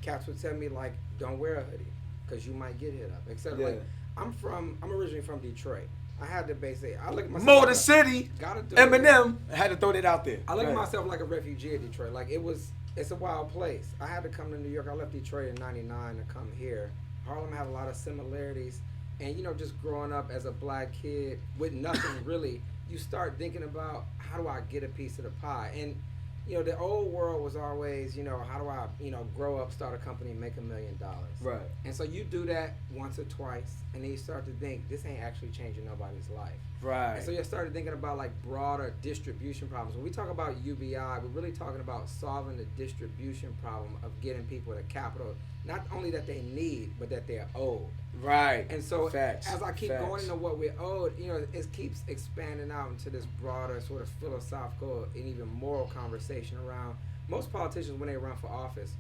cats would tell me like, don't wear a hoodie because you might get hit up. Except Yeah. like, I'm originally from Detroit. I had to basically, I look at myself. Motor like City, gotta do it. Eminem. I had to throw that out there. I look at Right. myself like a refugee in Detroit. Like it's a wild place. I had to come to New York. I left Detroit in '99 to come here. Harlem had a lot of similarities, and just growing up as a black kid with nothing really, you start thinking about how do I get a piece of the pie. And the old world was always how do I grow up, start a company, and make $1 million. Right. And so you do that once or twice, and then you start to think this ain't actually changing nobody's life. Right. And so you started thinking about like broader distribution problems. When we talk about UBI, we're really talking about solving the distribution problem of getting people the capital, not only that they need, but that they're owed. Right. And so Facts. as I keep Facts. going into what we're owed, it keeps expanding out into this broader sort of philosophical and even moral conversation around most politicians when they run for office,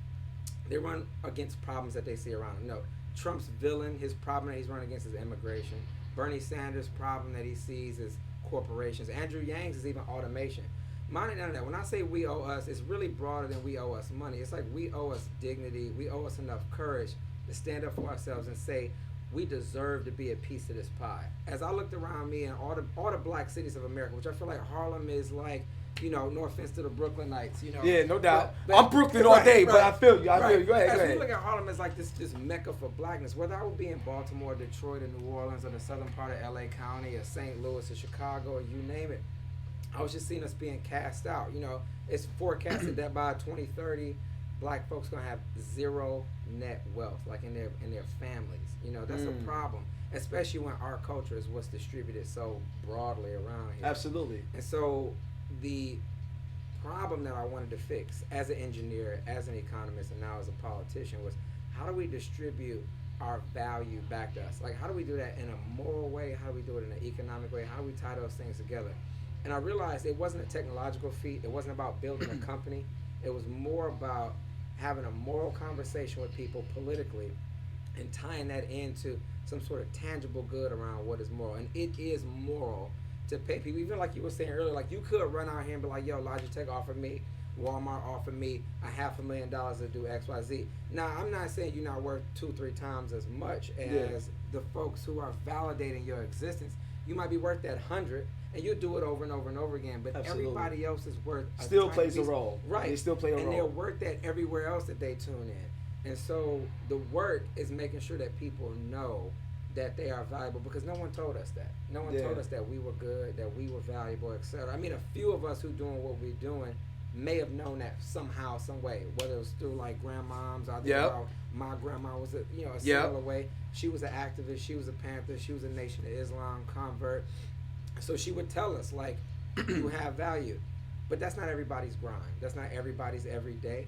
they run against problems that they see around them. Trump's villain, his problem that he's running against is immigration. Bernie Sanders' problem that he sees is corporations. Andrew Yang's is even automation. Mind none of that. When I say we owe us, it's really broader than we owe us money. It's like we owe us dignity. We owe us enough courage to stand up for ourselves and say we deserve to be a piece of this pie. As I looked around me and all the black cities of America, which I feel like Harlem is like, no offense to the Brooklynites, Yeah, no doubt. but- I'm Brooklyn all day, but I feel you. I feel right. you. Go ahead. As Go we ahead. look at Harlem as like this mecca for blackness, whether I would be in Baltimore, Detroit, or New Orleans, or the southern part of LA County, or St. Louis, or Chicago, or you name it, I was just seeing us being cast out. It's forecasted that by 2030, black folks gonna have zero net wealth, like in their families. That's a problem, especially when our culture is what's distributed so broadly around here. Absolutely. And so the problem that I wanted to fix as an engineer, as an economist, and now as a politician was how do we distribute our value back to us? Like, how do we do that in a moral way? How do we do it in an economic way? How do we tie those things together? And I realized it wasn't a technological feat. It wasn't about building a company. It was more about having a moral conversation with people politically and tying that into some sort of tangible good around what is moral. And it is moral to pay people, even like you were saying earlier, like you could run out here and be like, yo, Logitech offered me, Walmart offered me $500,000 to do XYZ. Now, I'm not saying you're not worth 2-3 times as much as the folks who are validating your existence. You might be worth that 100, and you do it over and over and over again. But everybody else is worth still plays a role. Right. They still play a role. And they're worth that everywhere else that they tune in. And so the work is making sure that people know that they are valuable, because no one told us that. No one told us that we were good, that we were valuable, etc. I mean, a few of us who doing what we're doing may have known that somehow, some way, whether it was through like grandmoms. I think my grandma was a similar way. She was an activist. She was a Panther. She was a Nation of Islam convert. So she would tell us, like, you have value. But that's not everybody's grind. That's not everybody's everyday.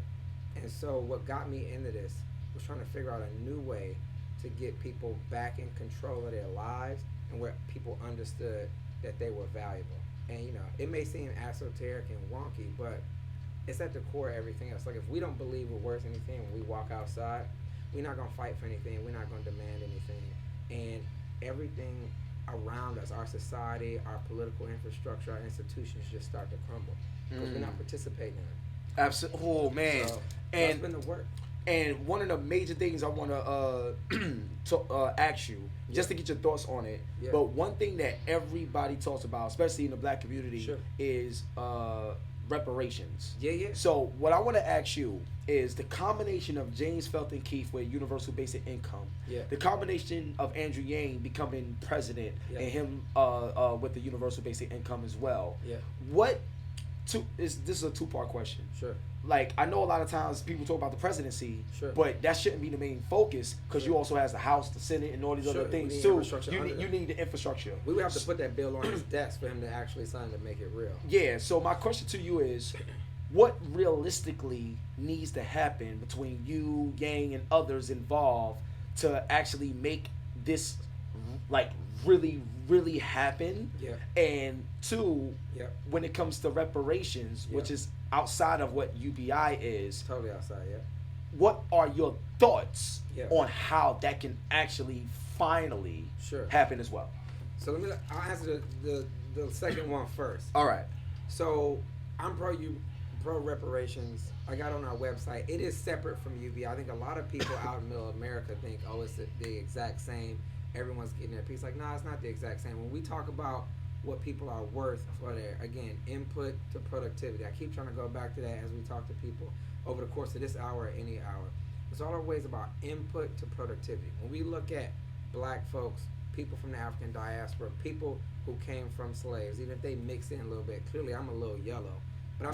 And so what got me into this was trying to figure out a new way to get people back in control of their lives, and where people understood that they were valuable. And, it may seem esoteric and wonky, but it's at the core of everything else. Like, if we don't believe we're worth anything when we walk outside, we're not going to fight for anything. We're not going to demand anything. And everything around us, our society, our political infrastructure, our institutions just start to crumble because we're not participating in it. Absolutely. Oh, man. So and that's been the work. And one of the major things I want to ask you, just to get your thoughts on it, but one thing that everybody talks about, especially in the black community, is reparations. So what I want to ask you is the combination of James Felton Keith with universal basic income, the combination of Andrew Yang becoming president, and him with the universal basic income as well. This is a two-part question. Like, I know a lot of times people talk about the presidency, but that shouldn't be the main focus, because you also has the House, the Senate, and all these other things too. You need the infrastructure. We would have to put that bill on his desk for him to actually sign to make it real. Yeah, so my question to you is, what realistically needs to happen between you, Yang, and others involved to actually make this, like, really happen? And two, when it comes to reparations, which is outside of what UBI is, totally outside, what are your thoughts on how that can actually finally happen as well? So I'll answer the second one first. All right. So I'm pro reparations. I got on our website. It is separate from UBI. I think a lot of people out in middle America think, oh, it's the exact same. Everyone's getting their piece. Like, no, it's not the exact same. When we talk about what people are worth for their, again, input to productivity, I keep trying to go back to that as we talk to people over the course of this hour or any hour. It's always about input to productivity. When we look at black folks, people from the African diaspora, people who came from slaves, even if they mix in a little bit, clearly I'm a little yellow, but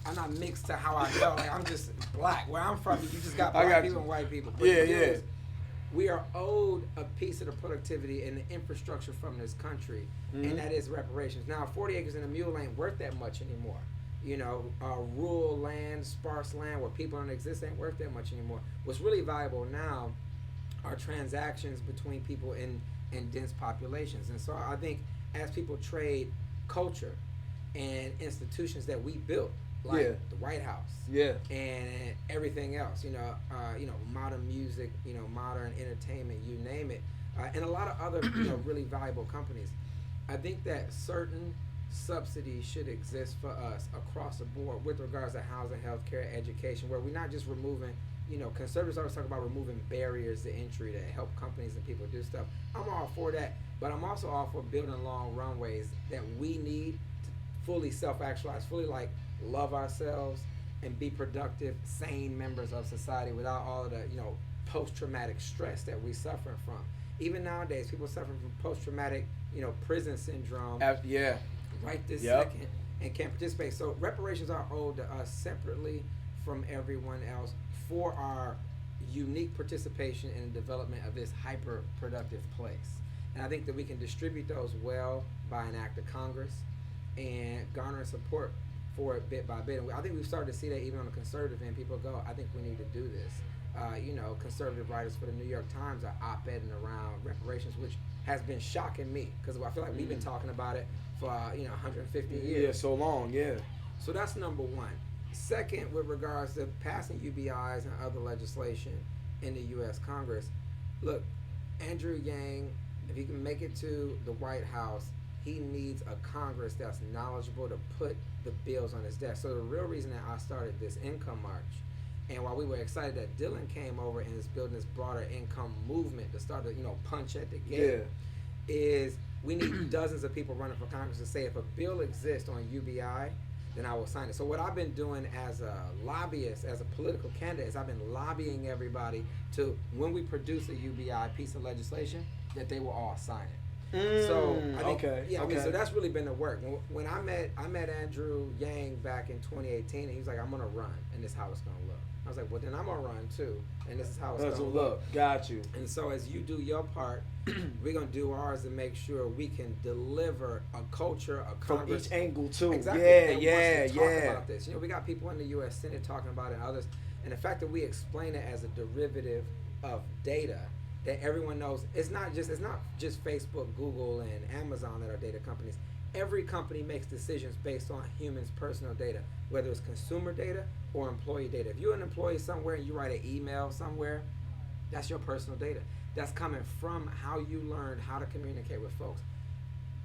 I'm not mixed to how I know. Like, I'm just black. Where I'm from, you just got black people and white people. But we are owed a piece of the productivity and the infrastructure from this country, and that is reparations. Now, 40 acres and a mule ain't worth that much anymore. Rural land, sparse land where people don't exist ain't worth that much anymore. What's really valuable now are transactions between people in dense populations. And so I think as people trade culture and institutions that we built, like the White House, and everything else, modern music, modern entertainment, you name it, and a lot of other, really valuable companies. I think that certain subsidies should exist for us across the board with regards to housing, healthcare, education, where we're not just removing, conservatives always talk about removing barriers to entry to help companies and people do stuff. I'm all for that, but I'm also all for building long runways that we need to fully self-actualize, fully love ourselves and be productive, sane members of society without all of the, post-traumatic stress that we suffer from. Even nowadays, people suffering from post-traumatic, prison syndrome. Right this second, and can't participate. So reparations are owed to us separately from everyone else for our unique participation in the development of this hyper-productive place. And I think that we can distribute those well by an act of Congress and garner support for it bit by bit. And I think we've started to see that even on the conservative end. People go, I think we need to do this. Conservative writers for the New York Times are op-eding around reparations, which has been shocking me because I feel like we've been talking about it for 150 years. So long, So that's number one. second, with regards to passing UBIs and other legislation in the U.S. Congress, look, Andrew Yang, if he can make it to the White House, he needs a Congress that's knowledgeable to put the bills on his desk. So the real reason that I started this income march, and while we were excited that Dylan came over and is building this broader income movement to start to, punch at the gate, is we need dozens of people running for Congress to say if a bill exists on UBI, then I will sign it. So what I've been doing as a lobbyist, as a political candidate, is I've been lobbying everybody to, when we produce a UBI piece of legislation, that they will all sign it. So I think, so that's really been the work. When I met Andrew Yang back in 2018, and he was like, "I'm gonna run, and this is how it's gonna look." I was like, "Well, then I'm gonna run too, and this is how it's gonna look." Got you. And so as you do your part, we're gonna do ours to make sure we can deliver a culture, a Congress from each angle too. Exactly. Yeah. Talk about this. We got people in the U.S. Senate talking about it, and others, and the fact that we explain it as a derivative of data, that everyone knows it's not just Facebook, Google, and Amazon that are data companies. Every company makes decisions based on humans' personal data, whether it's consumer data or employee data. If you're an employee somewhere and you write an email somewhere, that's your personal data. That's coming from how you learned how to communicate with folks.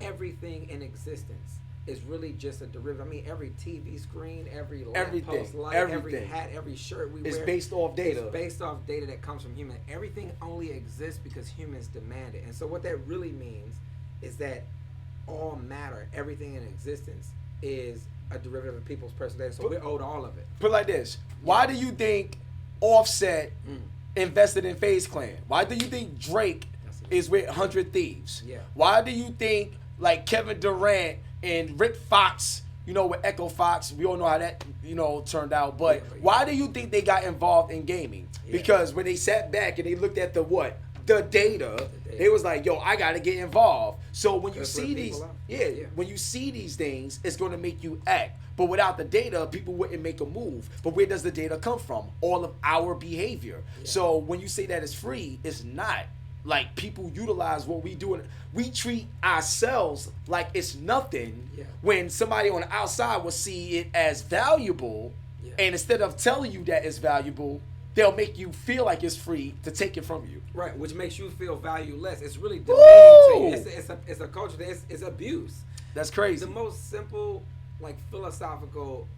Everything in existence is really just a derivative. I mean, every TV screen, every lamppost light, every hat, every shirt we wear is based off data. It's based off data that comes from humans. Everything only exists because humans demand it. And so what that really means is that all matter, everything in existence, is a derivative of people's personal data. So we're owed all of it. Put it like this. Why do you think Offset invested in FaZe Clan? Why do you think Drake is with 100 Thieves? Yeah. Why do you think like Kevin Durant and Rick Fox, with Echo Fox, we all know how that, turned out. But why do you think they got involved in gaming? Because when they sat back and they looked at the data, they was like, yo, I got to get involved. So when you see these, when you see these things, it's going to make you act. But without the data, people wouldn't make a move. But where does the data come from? All of our behavior. Yeah. So when you say that it's free, it's not. Like, people utilize what we do, and we treat ourselves like it's nothing when somebody on the outside will see it as valuable, and instead of telling you that it's valuable, they'll make you feel like it's free to take it from you. Right, which makes you feel valueless. It's really demeaning to you. It's a culture that it's abuse. That's crazy. The most simple, philosophical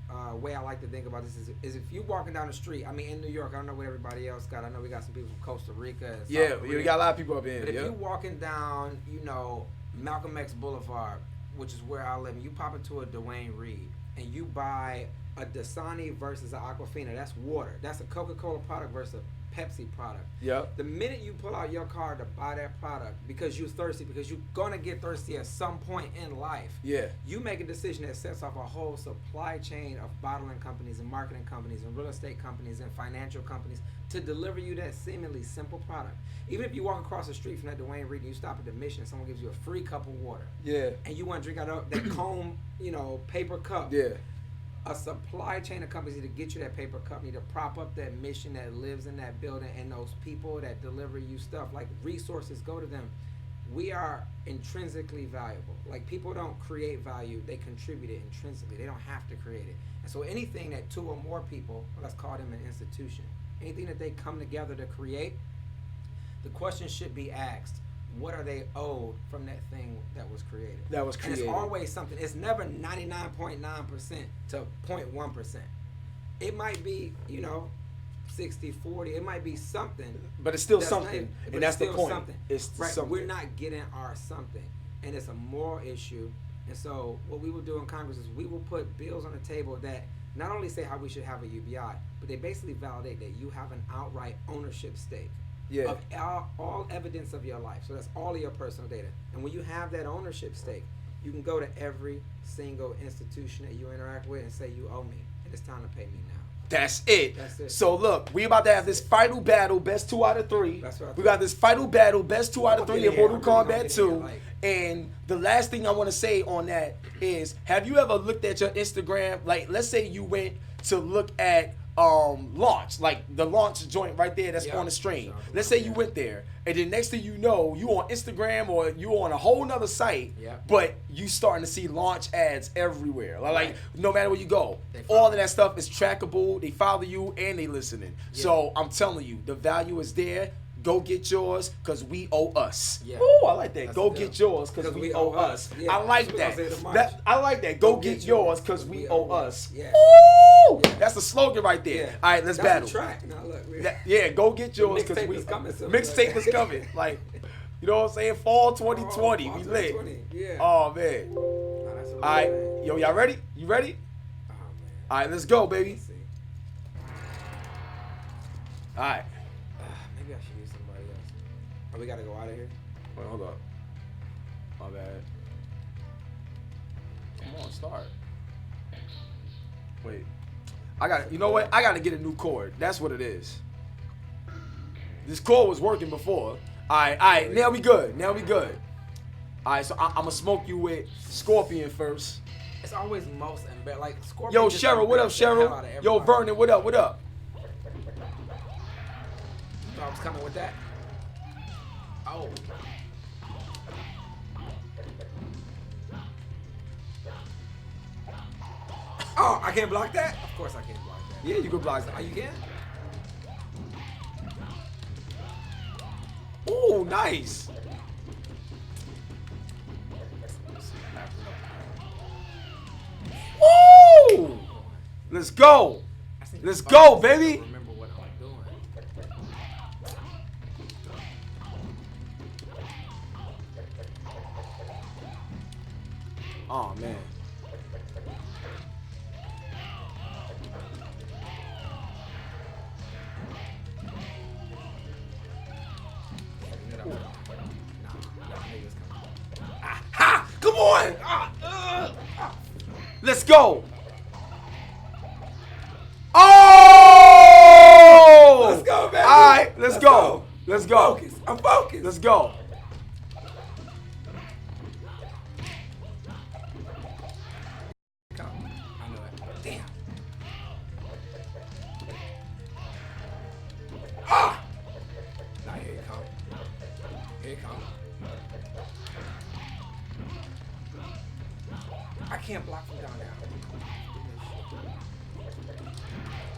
way I like to think about this is if you walking down the street, I mean, in New York, I don't know what everybody else got. I know we got some people from Costa Rica. And South Korea. We got a lot of people up in. But if you walking down, Malcolm X Boulevard, which is where I live, and you pop into a Dwayne Reed, and you buy a Dasani versus an Aquafina, that's water. That's a Coca-Cola product versus a Pepsi product. Yep. The minute you pull out your card to buy that product because you're thirsty, because you're gonna get thirsty at some point in life. Yeah. You make a decision that sets off a whole supply chain of bottling companies and marketing companies and real estate companies and financial companies to deliver you that seemingly simple product. Even if you walk across the street from that Dwayne Reed and you stop at the Mission and someone gives you a free cup of water. Yeah. And you want to drink out of that comb, paper cup. Yeah. A supply chain of companies to get you that paper cup, need to prop up that mission that lives in that building, and those people that deliver you stuff, like resources go to them. We are intrinsically valuable. Like, people don't create value, they contribute it intrinsically. They don't have to create it. And so anything that two or more people, let's call them an institution, anything that they come together to create, the question should be asked, what are they owed from that thing that was created? And it's always something. It's never 99.9% to 0.1%. It might be, 60-40. It might be something. But it's still something. And that's the point. Something. It's right. something. We're not getting our something. And it's a moral issue. And so what we will do in Congress is we will put bills on the table that not only say how we should have a UBI, but they basically validate that you have an outright ownership stake. Yeah. Of all evidence of your life. So that's all of your personal data. And when you have that ownership stake, you can go to every single institution that you interact with and say, you owe me, and it's time to pay me now. That's it. So look, we about to have this final battle, best 2 out of 3. That's right. We got this final battle, best 2 out of 3 in Mortal Kombat 2. And the last thing I want to say on that is, have you ever looked at your Instagram? Like, let's say you went to look at launch, like the launch joint right there that's on the stream. Let's say you went there, and then next thing you know, you on Instagram or you on a whole nother site, but you starting to see launch ads everywhere. Like no matter where you go, all of that stuff is trackable. They follow you and they listening. So I'm telling you, the value is there. Go get yours, cause we owe us. Ooh, I like that. That's Go get yours, cause we owe us. I like that. I like that. Go get yours, cause we owe us. Ooh, that's the slogan right there. All right, let's battle. Track. Now look, Go get yours, cause we. Mixtape is coming. Like, you know what I'm saying? Fall 2020, we lit. Oh man. All right, yo, y'all ready? You ready? All right, let's go, baby. All right. Maybe I should use somebody else. Oh, we gotta go out of here. Wait, hold up. My bad. Come on, start. Wait. You know what? I gotta get a new cord. That's what it is. This cord was working before. Alright, now we good. Alright, so I'm gonna smoke you with Scorpion first. It's always most embarrassing. Like, Scorpion. Yo, Cheryl, what up, Cheryl? Yo, Vernon, what up? I was coming with that. Oh. Oh, I can't block that? Of course I can't block that. Yeah, you can block that. Oh, you can? Ooh, nice. Woo! Let's go. Let's go, baby. Remember what I'm doing. Oh man. Ha! Come on! Let's go! Oh! Let's go, baby! Alright, let's go. Let's go. Focus. I'm focused. Let's go. I know it. Damn. Ah! Now here you come. Here you come. I can't block from down there.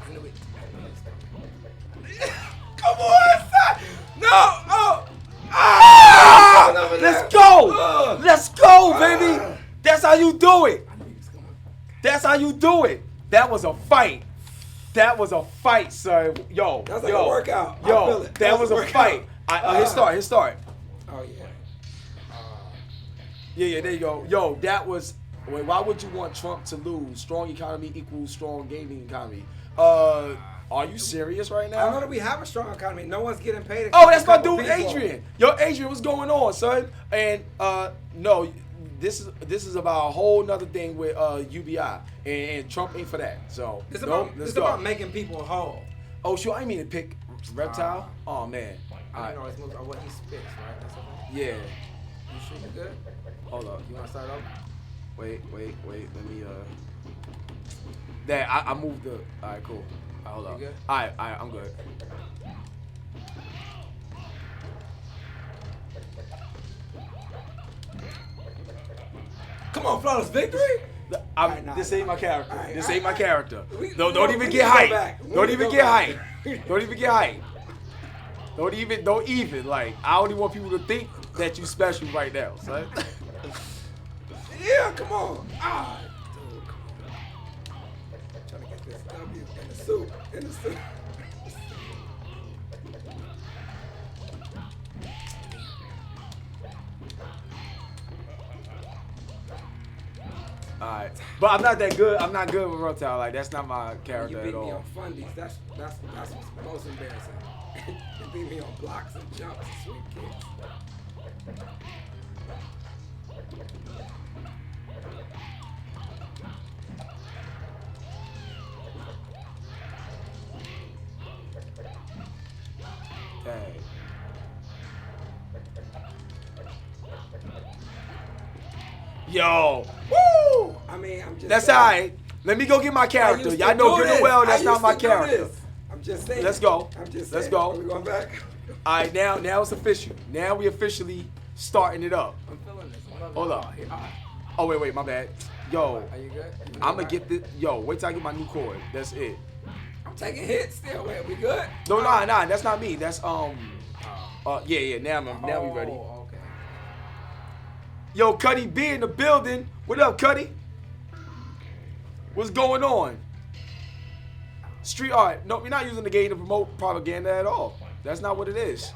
I knew it. Come on, son! No! Oh! Ah! Let's go! Let's go, baby! That's how you do it! That's how you do it! That was a fight. That was a fight, sir. Yo, That's like a workout. I Yo, feel it. that was a fight. His start. Oh, yeah. Yeah, there you go. Yo, that was... Wait, why would you want Trump to lose? Strong economy equals strong gaming economy. Are you serious right now? I know that we have a strong economy. No one's getting paid. Oh, that's my dude, Adrian. Yo, Adrian, what's going on, son? And no, this is about a whole nother thing with UBI, and Trump ain't for that. So it's about making people whole. Oh, sure. I didn't mean to pick Reptile. Oh man. I know it's what he spits, right? That's okay. Yeah. You sure you good? Hold up. You want to start over? Wait. Let me I moved the. All right, cool. Hold up. You good? All right, I'm good. Come on, flawless victory. This ain't my character. This ain't my character. Don't even get hype. Don't even get hype. Don't even get hype. Don't even like. I only want people to think that you special right now, son. Yeah, come on. Dude, come on. I'm trying to get this W in the suit. Alright. But I'm not that good. I'm not good with Reptile. Like, that's not my character at all. You beat me on fundies. That's what's most embarrassing. You beat me on blocks and jumps and sweet kicks. Dang. Yo. Woo! I mean, I'm just. That's alright. Let me go get my character. Y'all know good and well that's not my character. I'm just saying. Let's go. I'm just saying. Let's go. Are we going back? All right, now it's official. Now we officially starting it up. I'm feeling this. Hold up. Oh, wait, my bad. Yo, Are you good? I'm going to get this. Yo, wait till I get my new cord. That's it. I'm taking hits still. Wait, we good? No, nah, that's not me. That's, now we ready. Oh, okay. Yo, Cuddy B in the building. What up, Cuddy? What's going on? Street art. No, we're not using the game to promote propaganda at all. That's not what it is.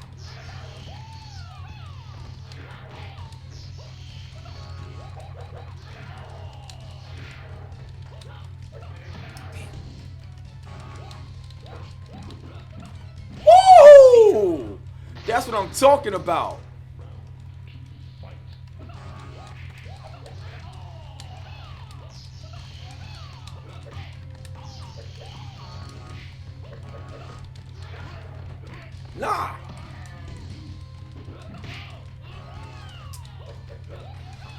Woo! That's what I'm talking about. Nah.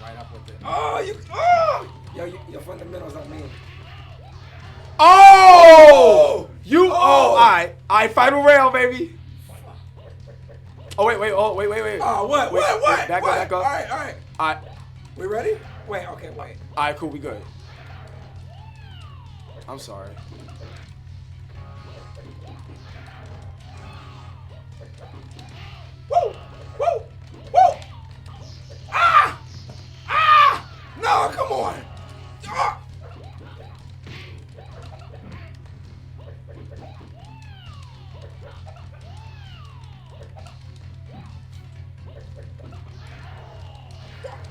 Right up with it. Your fundamentals are mean. Oh! All right, final round, baby. Oh, wait. Oh, what? Back up. All right. All right. We ready? Wait. All right, cool, we good. I'm sorry. Woo! No, come on. Ah.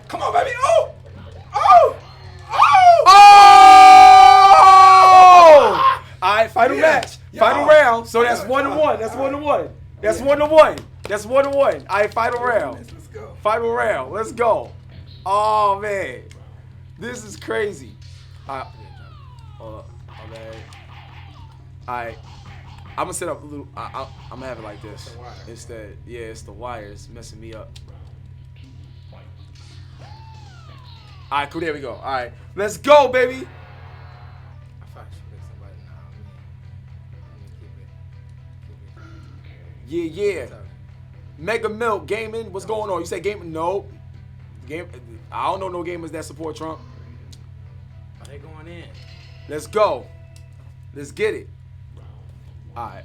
Come on, baby. Oh! All right, final match. Final round. So that's 1-1. That's 1-1. That's 1-1. That's 1-1. All right, final round. Let's go. Final round. Let's go. Oh, man. This is crazy. Hold up. Okay. All right. I'm going to set up a little. I'm going to have it like this. Instead. Yeah, it's the wire. It's messing me up. All right, cool. There we go. All right. Let's go, baby. Yeah. Mega Milk Gaming, what's going on? You say gaming? No. I don't know no gamers that support Trump. Are they going in? Let's go. Let's get it. All right.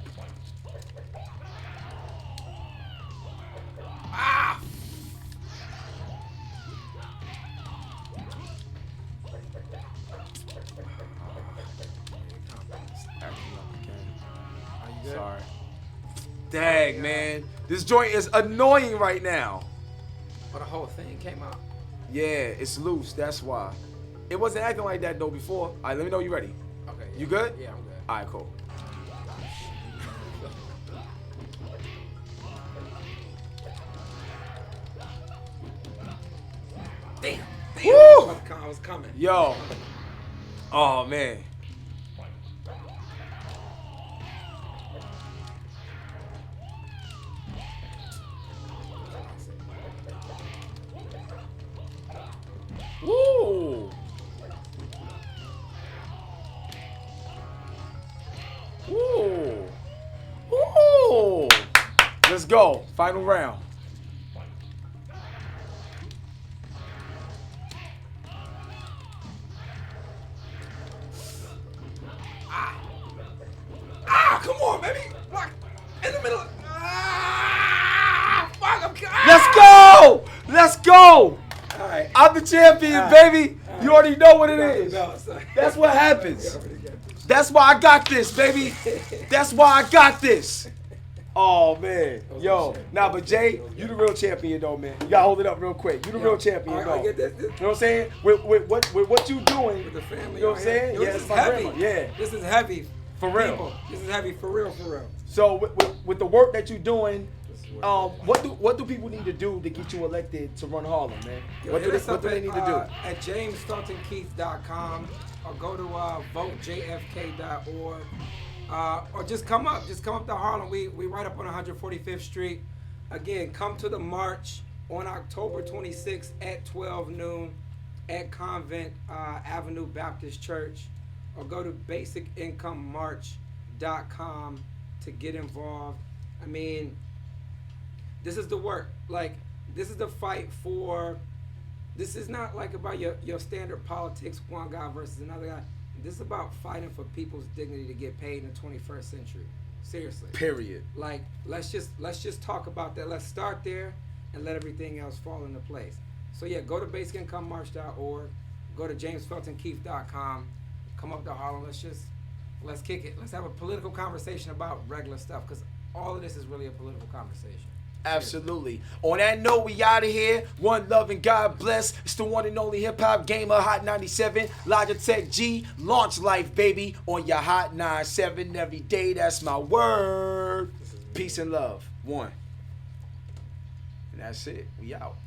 Sorry. Dang, man. This joint is annoying right now. But the whole thing came out. Yeah, it's loose. That's why. It wasn't acting like that, though, before. All right, let me know you ready. Okay. You good? Yeah, I'm good. All right, cool. Damn. Woo! I was coming. Yo. Oh, man. Woo! Woo! Woo! Let's go. Final round. Come on, baby. Block in the middle. Fuck, I'm Let's go! Let's go! All right. I'm the champion, baby. You already know what it is. That's what happens. That's why I got this, baby. That's why I got this. Oh, man. Yo. Nah, but Jay, you the real champion, though, man. You gotta hold it up real quick. You the real champion, though. I get this. You know what I'm saying? With what you doing. With the family. You know what I'm saying? Yeah, This it's heavy. Yeah. This is heavy. For real. People. This is heavy for real. So with the work that you're doing, what do people need to do to get you elected to run Harlem, man? What do they need to do? At jamesfeltonkeith.com or go to votejfk.org or just come up to Harlem. We right up on 145th Street. Again, come to the march on October 26th at 12 noon at Convent Avenue Baptist Church. or go to basicincome.march.com to get involved. I mean, this is the work. Like, this is the fight for. This is not like about your standard politics, one guy versus another guy. This is about fighting for people's dignity to get paid in the 21st century. Seriously. Period. Like, let's just talk about that. Let's start there and let everything else fall into place. So yeah, go to basicincommarch.org, go to jamesfeltonkeith.com, come up to Harlem. Let's kick it. Let's have a political conversation about regular stuff, because all of this is really a political conversation. Absolutely. On that note, we out of here. One love and God bless. It's the one and only Hip Hop Gamer, Hot 97, Logitech G, Launch Life, baby, on your Hot 97 every day. That's my word. Peace and love. One. And that's it. We out.